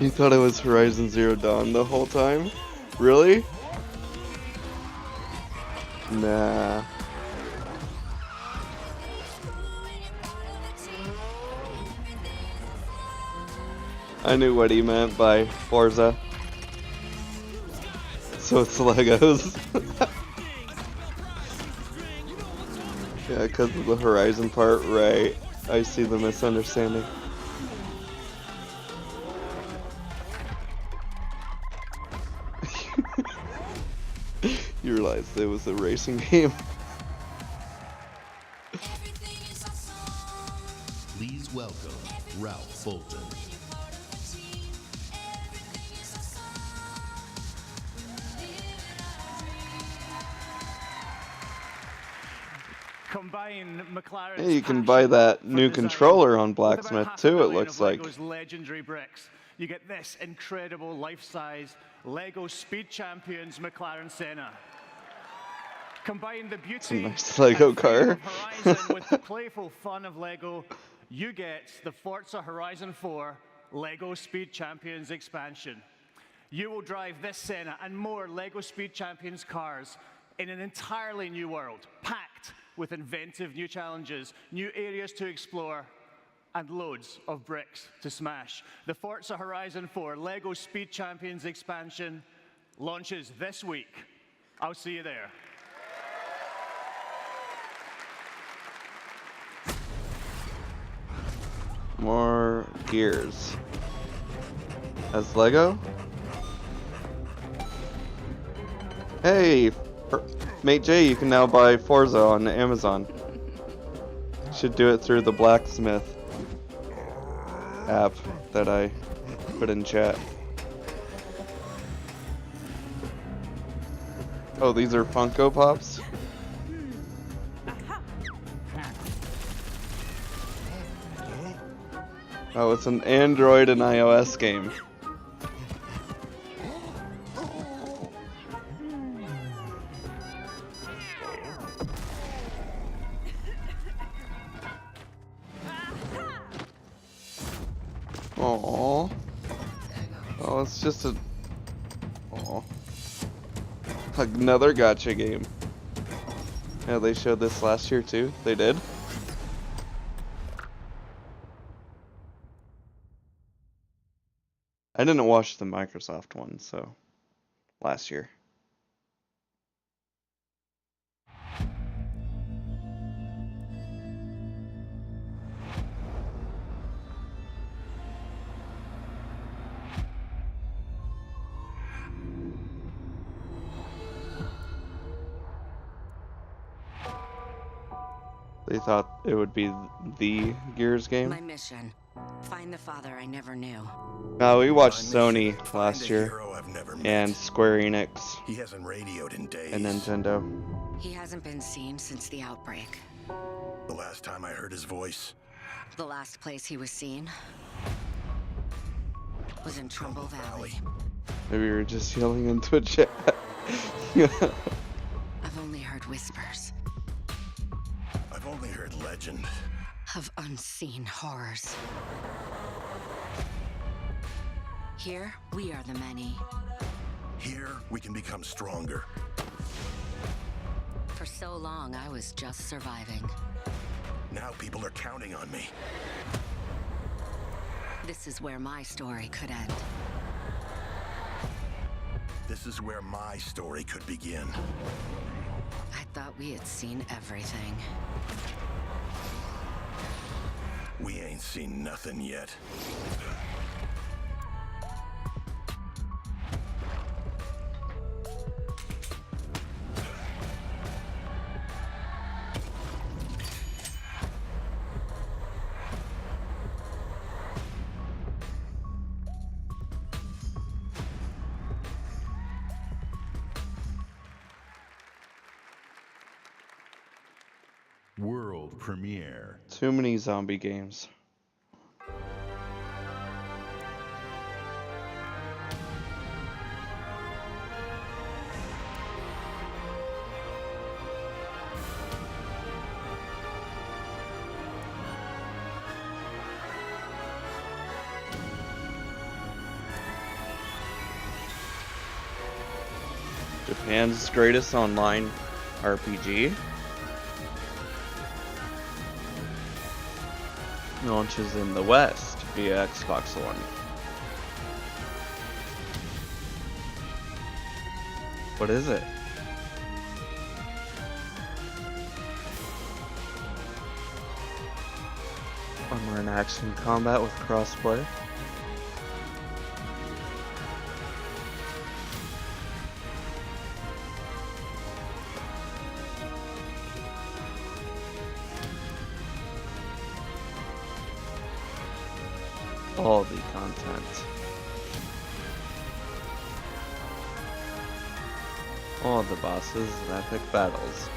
You thought it was Horizon Zero Dawn the whole time? Really? Nah. I knew what he meant by Forza. So it's Legos. Yeah, because of the Horizon part, right. I see the misunderstanding. You realized it was a racing game. Please welcome Ralph Fulton. Combine McLaren's Hey, you can passion buy that for new design controller on with Blacksmith about too, it 500,000 looks of like. Lego's legendary bricks. You get this incredible life-size Lego Speed Champions McLaren Senna. Combine the It's a beauty nice Lego and car. fame of Horizon with the playful fun of Lego, you get the Forza Horizon 4 Lego Speed Champions expansion. You will drive this Senna and more Lego Speed Champions cars in an entirely new world, packed with inventive new challenges, new areas to explore, and loads of bricks to smash. The Forza Horizon 4 Lego Speed Champions expansion launches this week. I'll see you there. more Gears. As Lego? Hey, Mate J, you can now buy Forza on Amazon. Should do it through the Blacksmith app that I put in chat. Oh, these are Funko Pops? Oh, it's an Android and iOS game. Aww. Oh, it's just a... Aww. Another gacha game. Yeah, they showed this last year too. They did. I didn't watch the Microsoft one, so last year. They thought it would be the Gears game. My mission. Find the father I never knew. No, we watched Sony last year and Square Enix. He hasn't radioed in days. And Nintendo. He hasn't been seen since the outbreak. The last time I heard his voice. The last place he was seen was in Trumbull Valley. Maybe you were just yelling into a chat. I've only heard whispers. I've only heard legend. Of unseen horrors. Here, we are the many. Here, we can become stronger. For so long, I was just surviving. Now people are counting on me. This is where my story could end. This is where my story could begin. I thought we had seen everything. We ain't seen nothing yet. World premiere. Too many zombie games. Japan's greatest online RPG. Launches in the West via Xbox One. What is it? Armor and action combat with crossplay. All the content. All the bosses and epic battles.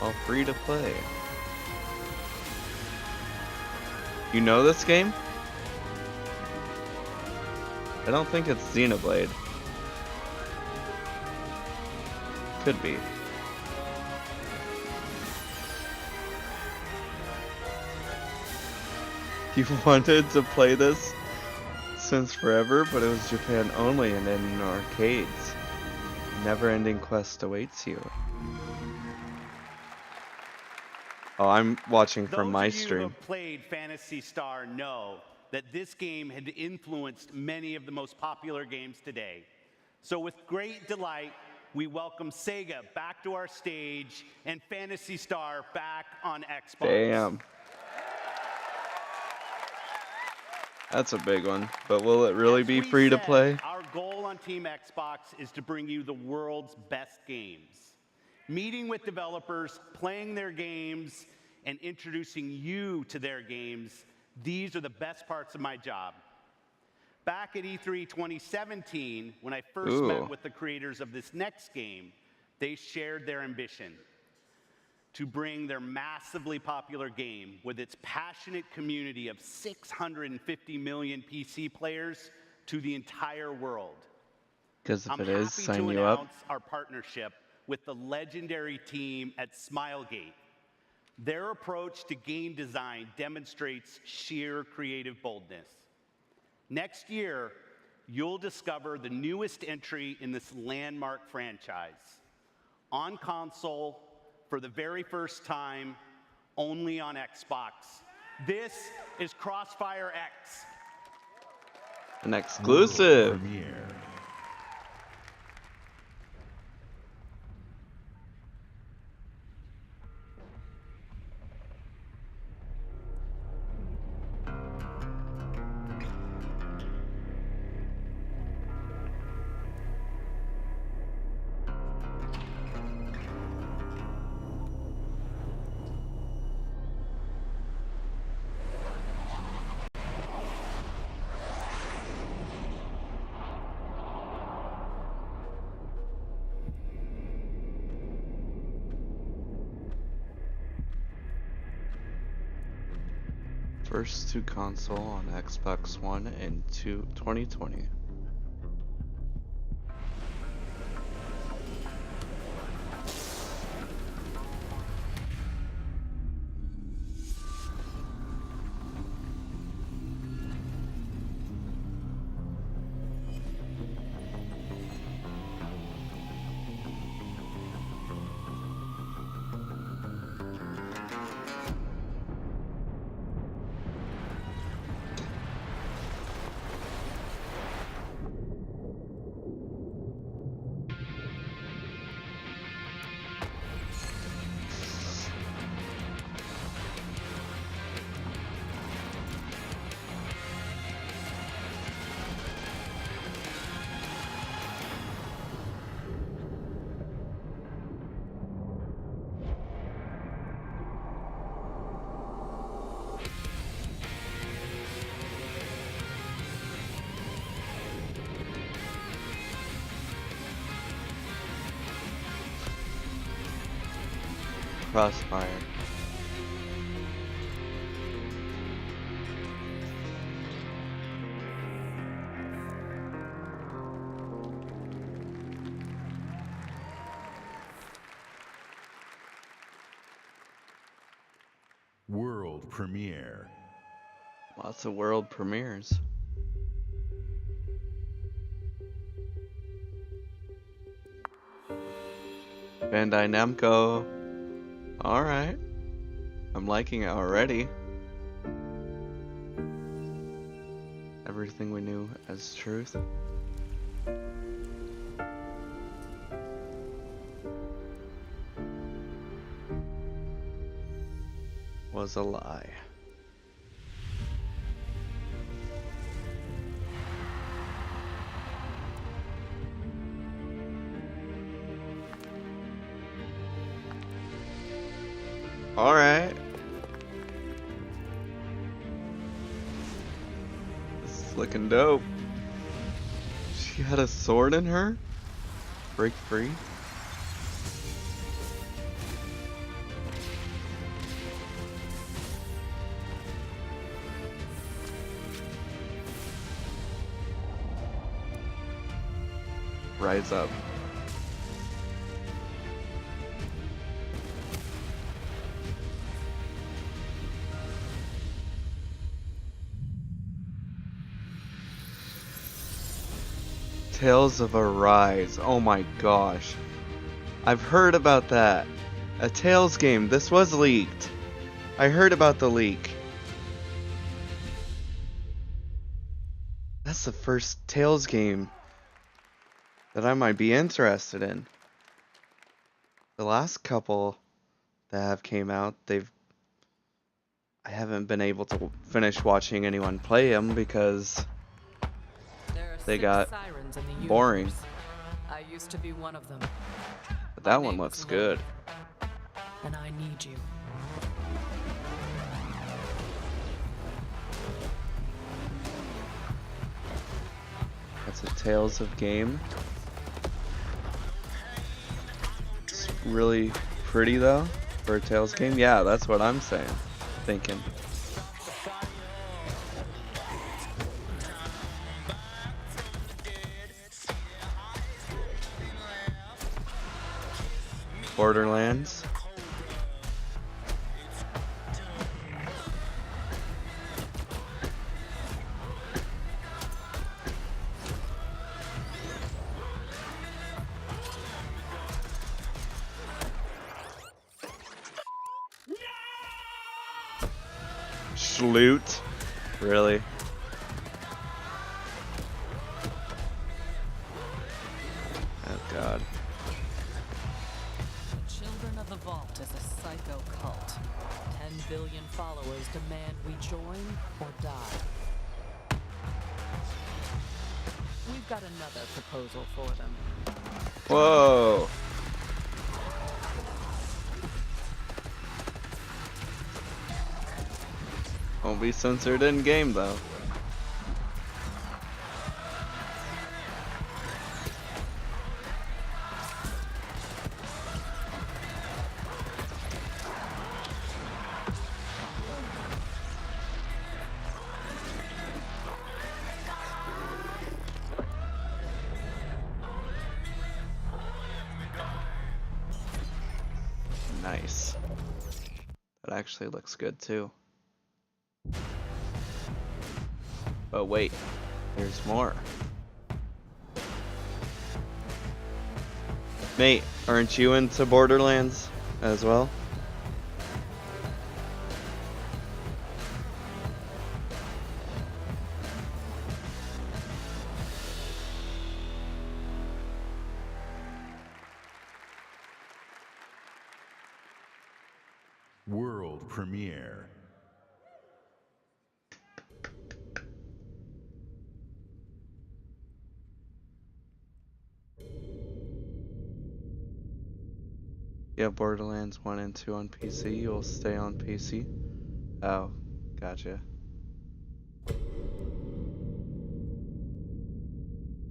All free to play. You know this game? I don't think it's Xenoblade. Could be. You've wanted to play this since forever, but it was Japan only and in arcades. Never-ending quest awaits you. Oh, I'm watching from my stream. Those of you who have played Phantasy Star know that this game had influenced many of the most popular games today. So with great delight, we welcome Sega back to our stage and Phantasy Star back on Xbox. Damn. That's a big one. But will it really be free to play? Our goal on Team Xbox is to bring you the world's best games. Meeting with developers, playing their games, and introducing you to their games, these are the best parts of my job. Back at E3 2017, when I first met with the creators of this next game, they shared their ambition to bring their massively popular game with its passionate community of 650 million PC players to the entire world. Because if it is, sign I'm happy you to up. announce our partnership with the legendary team at Smilegate. Their approach to game design demonstrates sheer creative boldness. Next year, you'll discover the newest entry in this landmark franchise. On console, for the very first time, only on Xbox. This is Crossfire X. An exclusive. Premiere. First to console on Xbox One in 2020. Crossfire. World premiere. Lots of world premieres. Bandai Namco. Alright. I'm liking it already. Everything we knew as truth. Was a lie. Alright. This is looking dope. She had a sword in her? Break free? Rise up. Tales of Arise. Oh my gosh. I've heard about that. A Tales game. This was leaked. I heard about the leak. That's the first Tales game that I might be interested in. The last couple that have came out, I haven't been able to finish watching anyone play them because they got sirens in the boring. universe. I used to be one of them. But that My one name looks is good. And I need you. That's a Tales of game. It's really pretty though for a Tales game. Yeah, that's what I'm saying. Thinking. Borderlands. Loot? Really? Oh god. Children of the Vault is a psycho cult. 10 billion followers demand we join or die. We've got another proposal for them. Whoa. Won't be censored in game though. Nice. That actually looks good too. But wait, there's more. Mate, aren't you into Borderlands as well? World premiere. Yeah, Borderlands 1 and 2 on PC. You'll stay on PC. Oh, gotcha.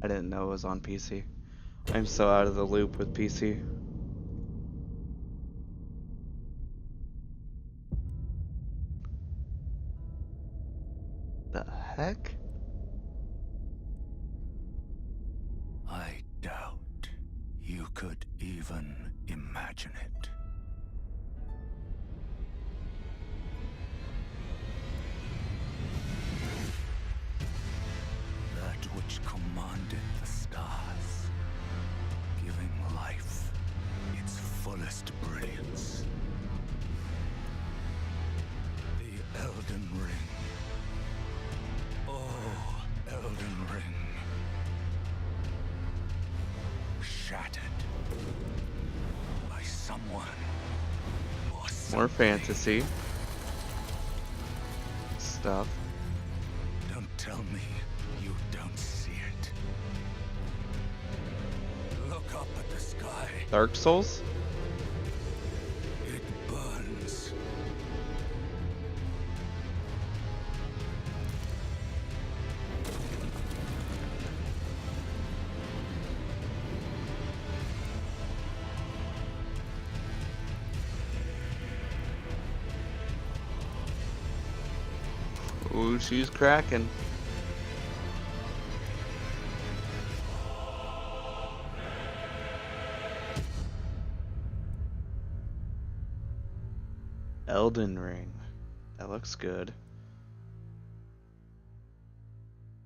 I didn't know it was on PC. I'm so out of the loop with PC. The heck? I doubt you could even imagine it. That which commanded the stars, giving life its fullest brilliance. The Elden Ring. Oh, Elden Ring. Shattered by someone or something. More fantasy stuff. Don't tell me you don't see it. Look up at the sky. Dark Souls? It burns. Ooh, she's cracking. Elden Ring. That looks good.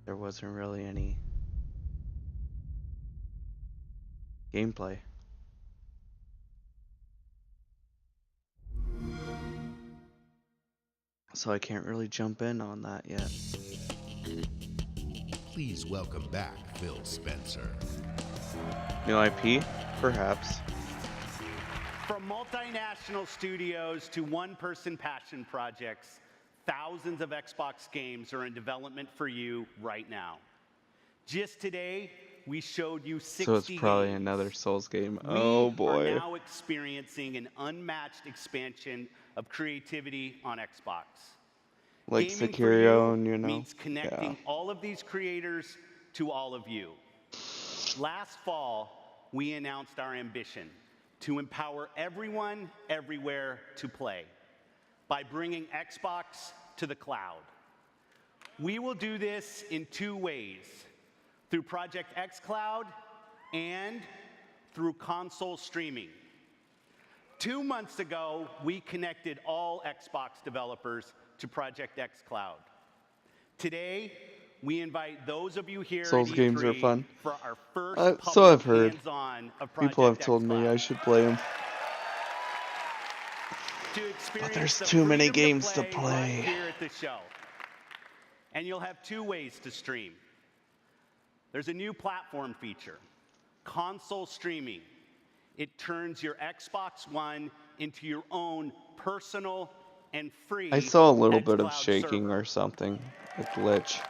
There wasn't really any gameplay. So I can't really jump in on that yet. Please welcome back Phil Spencer. New IP? Perhaps. From multinational studios to one-person passion projects, thousands of Xbox games are in development for you right now. Just today, we showed you 60 So it's probably games. another Souls game. We Oh are boy. now experiencing an unmatched expansion of creativity on Xbox. Like Gaming for Sekiro, you and you know. means connecting Yeah. all of these creators to all of you. Last fall, we announced our ambition to empower everyone, everywhere to play by bringing Xbox to the cloud. We will do this in two ways, through Project xCloud and through console streaming. 2 months ago, we connected all Xbox developers to Project xCloud. Today, we invite those of you here Souls at games are E3 fun. for our first So I've public heard. hands-on of People have Project told me I should play them. to But experience there's the too many freedom games to right play. here at the show. And you'll have two ways to stream. There's a new platform feature, console streaming. It turns your Xbox One into your own personal and free I saw a little bit of xCloud shaking server. or something. A glitch.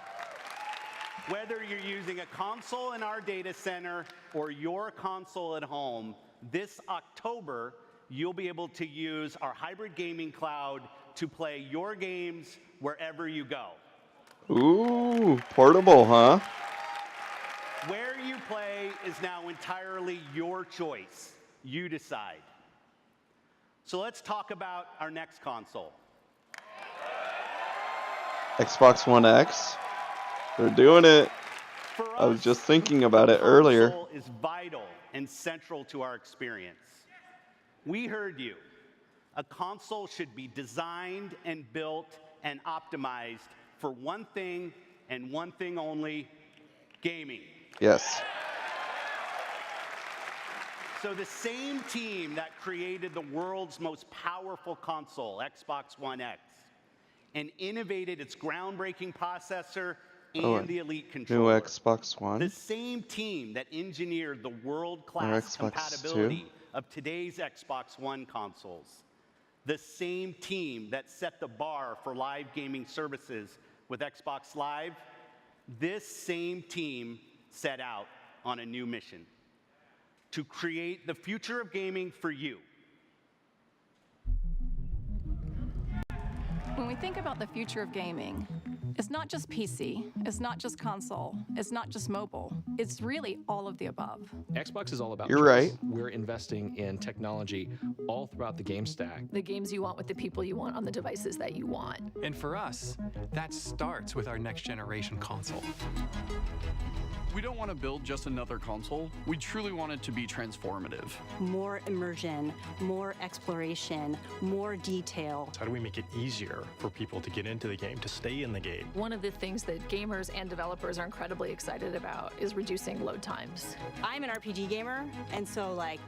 Whether you're using a console in our data center or your console at home, this October, you'll be able to use our hybrid gaming cloud to play your games wherever you go. Ooh, portable, huh? Where you play is now entirely your choice. You decide. So let's talk about our next console. Xbox One X. They're doing it. I was just thinking about it earlier. Console is vital and central to our experience. We heard you. A console should be designed and built and optimized for one thing and one thing only, gaming. Yes. So the same team that created the world's most powerful console, Xbox One X, and innovated its groundbreaking processor and Oh, the Elite new controller. Xbox One. The same team that engineered the Or world-class Xbox compatibility 2. of today's Xbox One consoles. The same team that set the bar for live gaming services with Xbox Live. This same team set out on a new mission to create the future of gaming for you. When we think about the future of gaming, it's not just PC, it's not just console, it's not just mobile, it's really all of the above. Xbox is all about You're choice. right. We're investing in technology all throughout the game stack. The games you want with the people you want on the devices that you want. And for us, that starts with our next generation console. We don't want to build just another console. We truly want it to be transformative. More immersion, more exploration, more detail. How do we make it easier for people to get into the game, to stay in the game? One of the things that gamers and developers are incredibly excited about is reducing load times. I'm an RPG gamer, and so like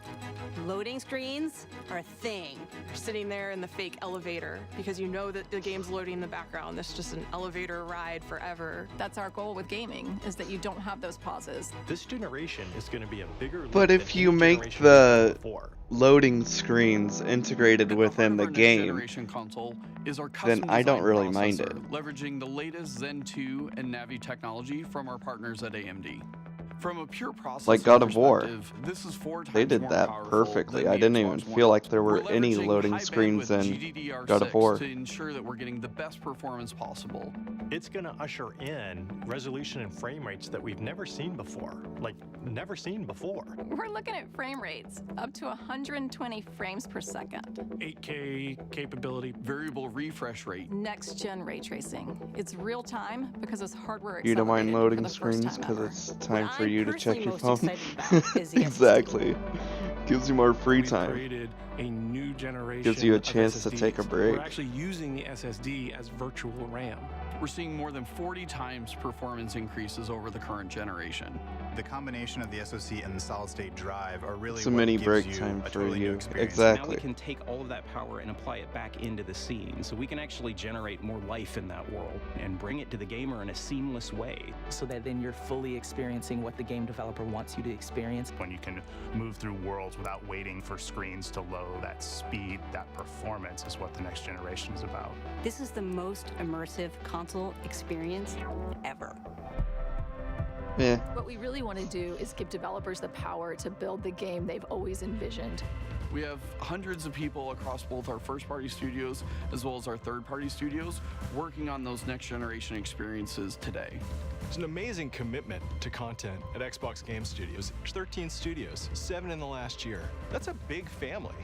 loading screens are a thing. You're sitting there in the fake elevator because you know that the game's loading in the background. This is just an elevator ride forever. That's our goal with gaming, is that you don't have those pauses. This generation is going to be a bigger leap But than if you any make generation the before. loading screens integrated within the Our next game, generation console is our then custom I don't design really mind processor, it. leveraging the latest Zen 2 and Navi technology from our partners at AMD. From a pure processor Like God of War. perspective, this is 4 times They did more that powerful perfectly. than I the didn't even Xbox feel One. like there were We're any leveraging loading high screens in bandwidth God of War. GDDR6 to ensure that we're getting the best performance possible. It's going to usher in resolution and frame rates that we've never seen before. Like, never seen before. We're looking at frame rates up to 120 frames per second. 8K capability, variable refresh rate. Next gen ray tracing. It's real time because it's hardware You don't mind accelerated loading for the first screens time because ever. it's time What for I'm you to check personally your most phone. excited about is the Exactly. Gives you more free time. Created a new generation. Gives you a of chance to SSDs. take a break. We're actually using the SSD as virtual RAM. We're seeing more than 40 times performance increases over the current generation. The combination of the SoC and the solid-state drive are really It's a what mini gives break you time a for totally new you. experience. Exactly. Now we can take all of that power and apply it back into the scene, so we can actually generate more life in that world and bring it to the gamer in a seamless way. So that then you're fully experiencing what the game developer wants you to experience. When you can move through worlds without waiting for screens to load. That speed, that performance is what the next generation is about. This is the most immersive console experience ever. Yeah. What we really want to do is give developers the power to build the game they've always envisioned. We have hundreds of people across both our first-party studios as well as our third-party studios working on those next-generation experiences today. There's an amazing commitment to content at Xbox Game Studios. There's 13 studios, 7 in the last year. That's a big family.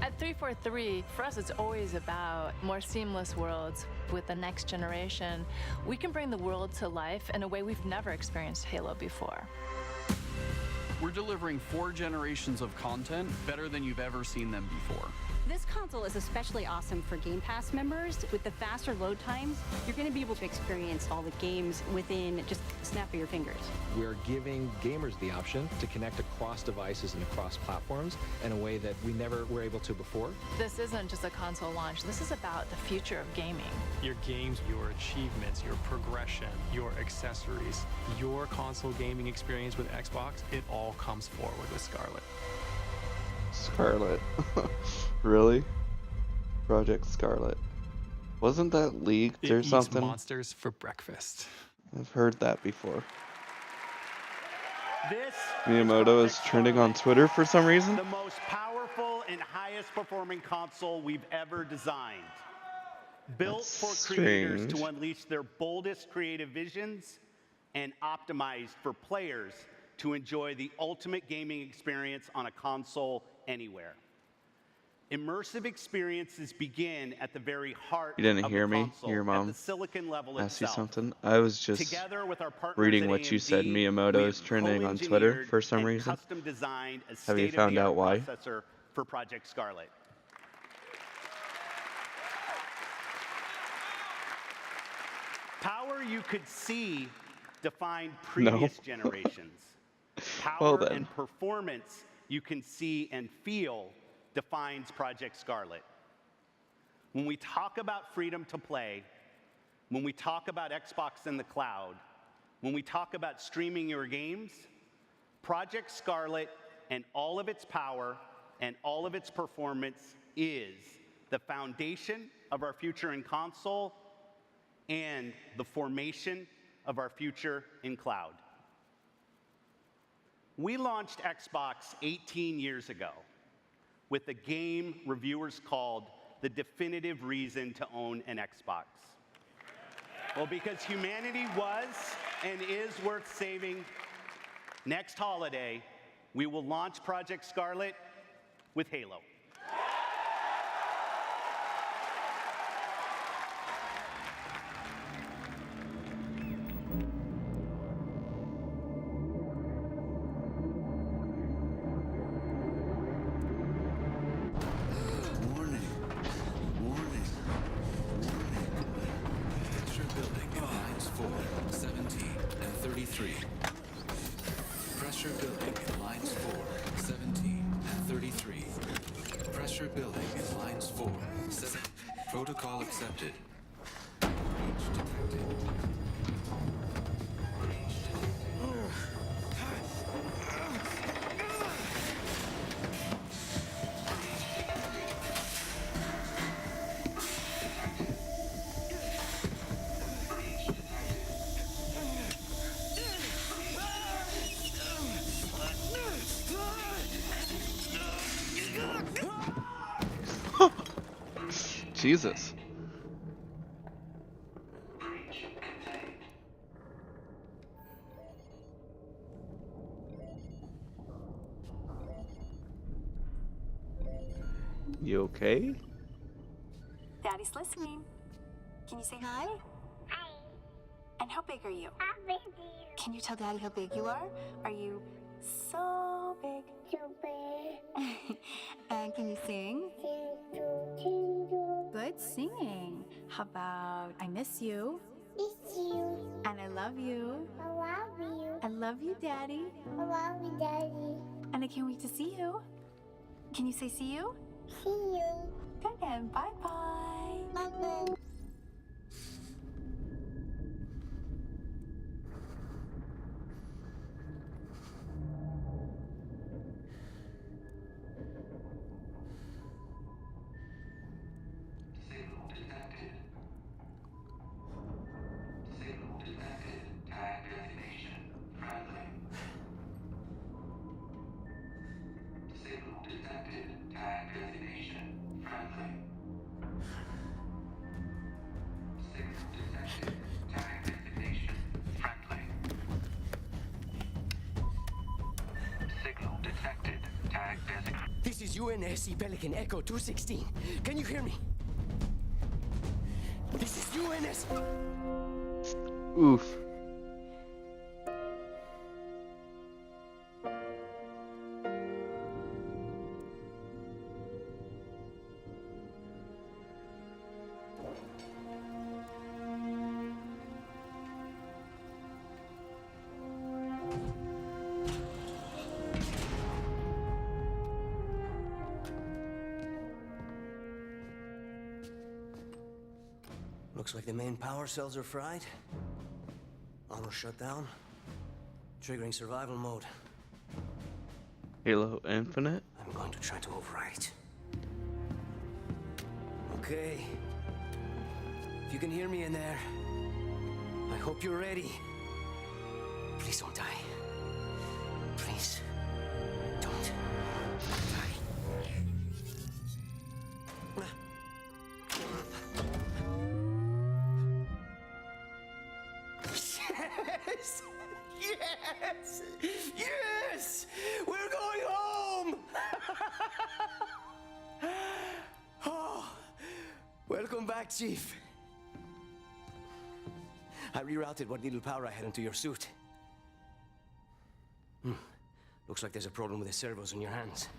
At 343, for us, it's always about more seamless worlds. With the next generation, we can bring the world to life in a way we've never experienced Halo before. We're delivering 4 generations of content better than you've ever seen them before. This console is especially awesome for Game Pass members. With the faster load times, you're going to be able to experience all the games within just a snap of your fingers. We're giving gamers the option to connect across devices and across platforms in a way that we never were able to before. This isn't just a console launch. This is about the future of gaming. Your games, your achievements, your progression, your accessories, your console gaming experience with Xbox, it all comes forward with Scarlet. Scarlet. Really? Project Scarlet. Wasn't that leaked It or eats something? monsters for breakfast. I've heard that before. This Miyamoto is trending on Twitter for some reason. the most powerful and highest performing console we've ever designed. Built That's for creators strange. to unleash their boldest creative visions and optimized for players to enjoy the ultimate gaming experience on a console anywhere. Immersive experiences begin at the very heart You didn't of hear the me? console, Your at mom the silicon level asked you itself. something? I was just Together with our partners reading at what you said. AMD, Miyamoto we is have trending on Twitter co-engineered for some and reason. custom designed a Have you found out why? processor for Project Scarlet. Power you could see defined previous generations. Power Well then. and performance you can see and feel defines Project Scarlet. When we talk about freedom to play, when we talk about Xbox in the cloud, when we talk about streaming your games, Project Scarlet and all of its power and all of its performance is the foundation of our future in console and the formation of our future in cloud. We launched Xbox 18 years ago with a game reviewers called the definitive reason to own an Xbox. Well, because humanity was and is worth saving, next holiday, we will launch Project Scarlet with Halo. Picture building in lines 4, 17, and 33. Pressure building in lines 4, 17, and 33. Pressure building in lines 4, 7. Protocol accepted. Breach detected. Jesus. You okay? Daddy's listening. Can you say hi? Hi. And how big are you? Can you tell Daddy how big you are? Are you so big? So big. And can you sing? Good singing. How about I miss you? Miss you. And I love you. I love you. I love you, Daddy. I love you, Daddy. And I can't wait to see you. Can you say see you? See you. Good then. Bye-bye. Bye-bye. signal detected. Tag designated. This is UNSC Pelican Echo 216. Can you hear me? This is UNS. Oof. Looks like the main power cells are fried. Armor shut down. Triggering survival mode. Halo Infinite? I'm going to try to overwrite. Okay. If you can hear me in there, I hope you're ready. Please don't die. Please. Don't die. Yes! Yes! Yes! We're going home! Oh, welcome back, Chief. I rerouted what little power I had into your suit. Looks like there's a problem with the servos in your hands.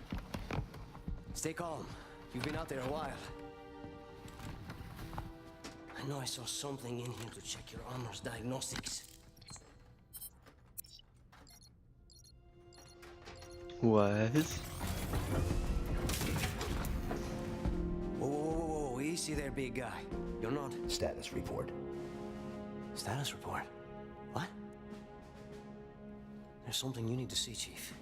Stay calm. You've been out there a while. I know I saw something in here to check your armor's diagnostics. What? Whoa, whoa, whoa, whoa, easy there, big guy. You're not... Status report. Status report? What? There's something you need to see, Chief.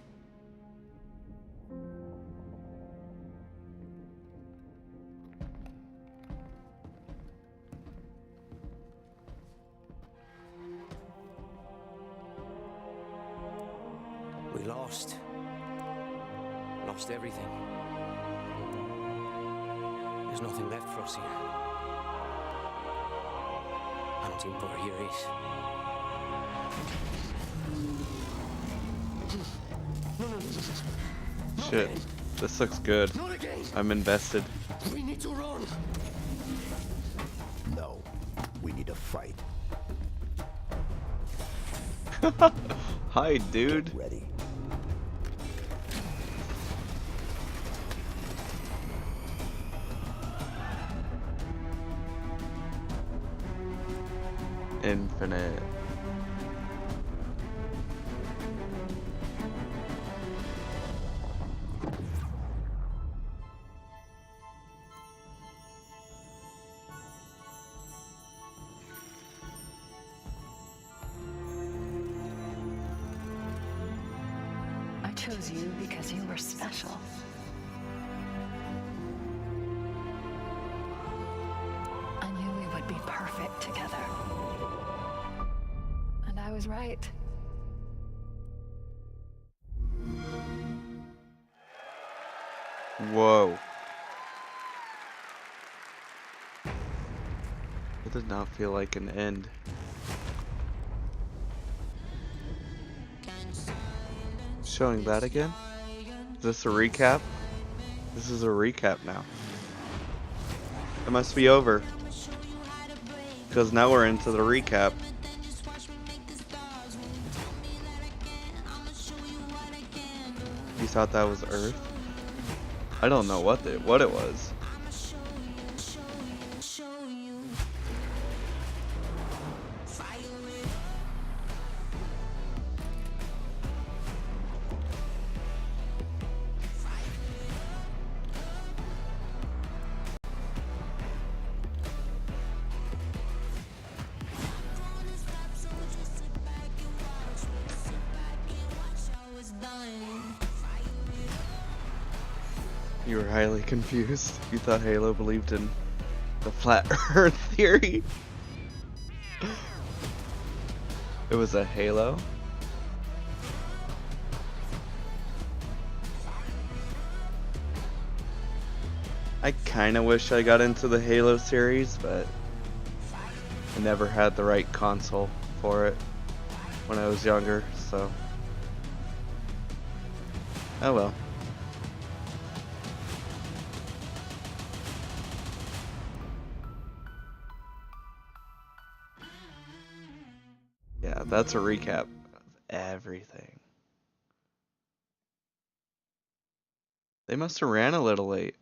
We lost everything. There's nothing left for us here. I don't think power here is. Shit. This looks good. I'm invested. We need to run. No. We need to fight. Hi, dude. Get ready. Infinite. I chose you because you were special. I knew we would be perfect together. And I was right. Whoa. It does not feel like an end. Showing that again? Is this a recap? This is a recap now. It must be over. Because now we're into the recap. You thought that was Earth? I don't know what it was. You were highly confused. You thought Halo believed in the flat Earth theory. It was a Halo. I kinda wish I got into the Halo series, but I never had the right console for it when I was younger, so Oh well. Yeah, that's a recap of everything. They must have ran a little late.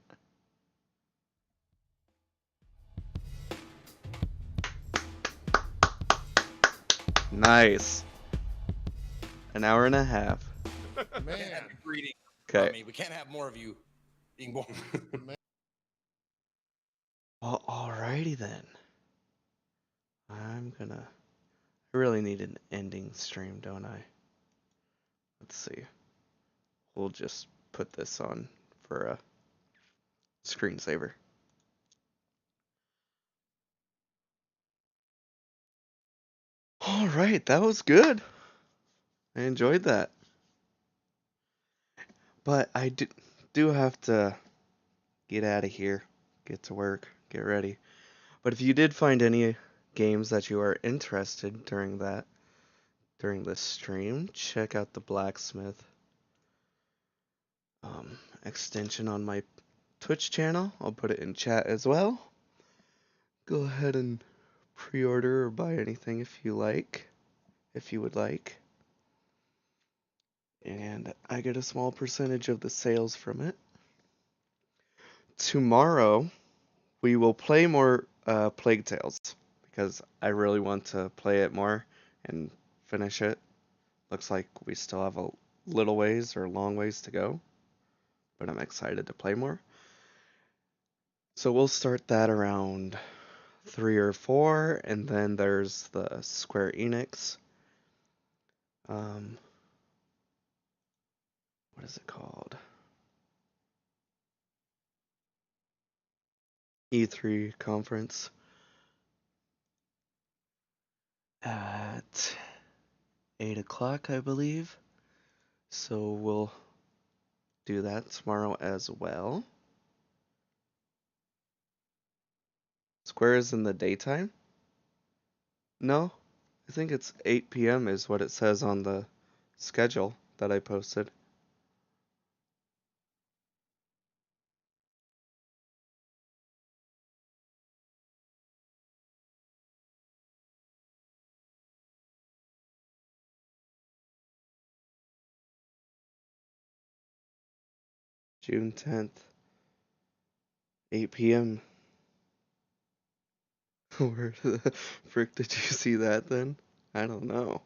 Nice. An hour and a half. Man. Greeting. Okay. We can't have more of you being born. Well, alrighty then. I really need an ending stream, don't I? Let's see. We'll just put this on for a screensaver. Alright, that was good. I enjoyed that. But I do have to get out of here, get to work, get ready. But if you did find any games that you are interested during this stream, check out the Blacksmith extension on my Twitch channel. I'll put it in chat as well. Go ahead and pre-order or buy anything if you would like. And I get a small percentage of the sales from it. Tomorrow, we will play more Plague Tales, because I really want to play it more and finish it. Looks like we still have a little ways or long ways to go, but I'm excited to play more. So we'll start that around 3 or 4, and then there's the Square Enix. What is it called? E3 conference at 8 o'clock, I believe. So we'll do that tomorrow as well. Square is in the daytime? No, I think it's 8 p.m. is what it says on the schedule that I posted. June 10th, 8 p.m. Where the frick did you see that then? I don't know.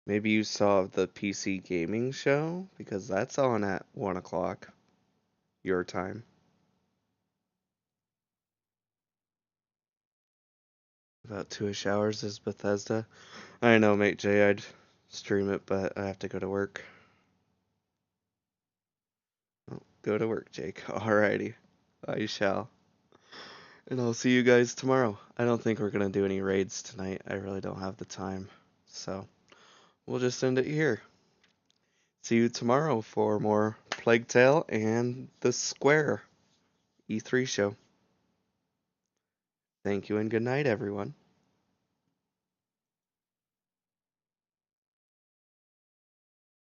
Maybe you saw the PC gaming show, because that's on at 1 o'clock your time. About 2-ish hours is Bethesda. I know, mate Jay, I'd stream it, but I have to go to work. Oh, go to work, Jake. Alrighty. I shall. And I'll see you guys tomorrow. I don't think we're going to do any raids tonight. I really don't have the time. So, we'll just end it here. See you tomorrow for more Plague Tale and the Square E3 show. Thank you and good night, everyone.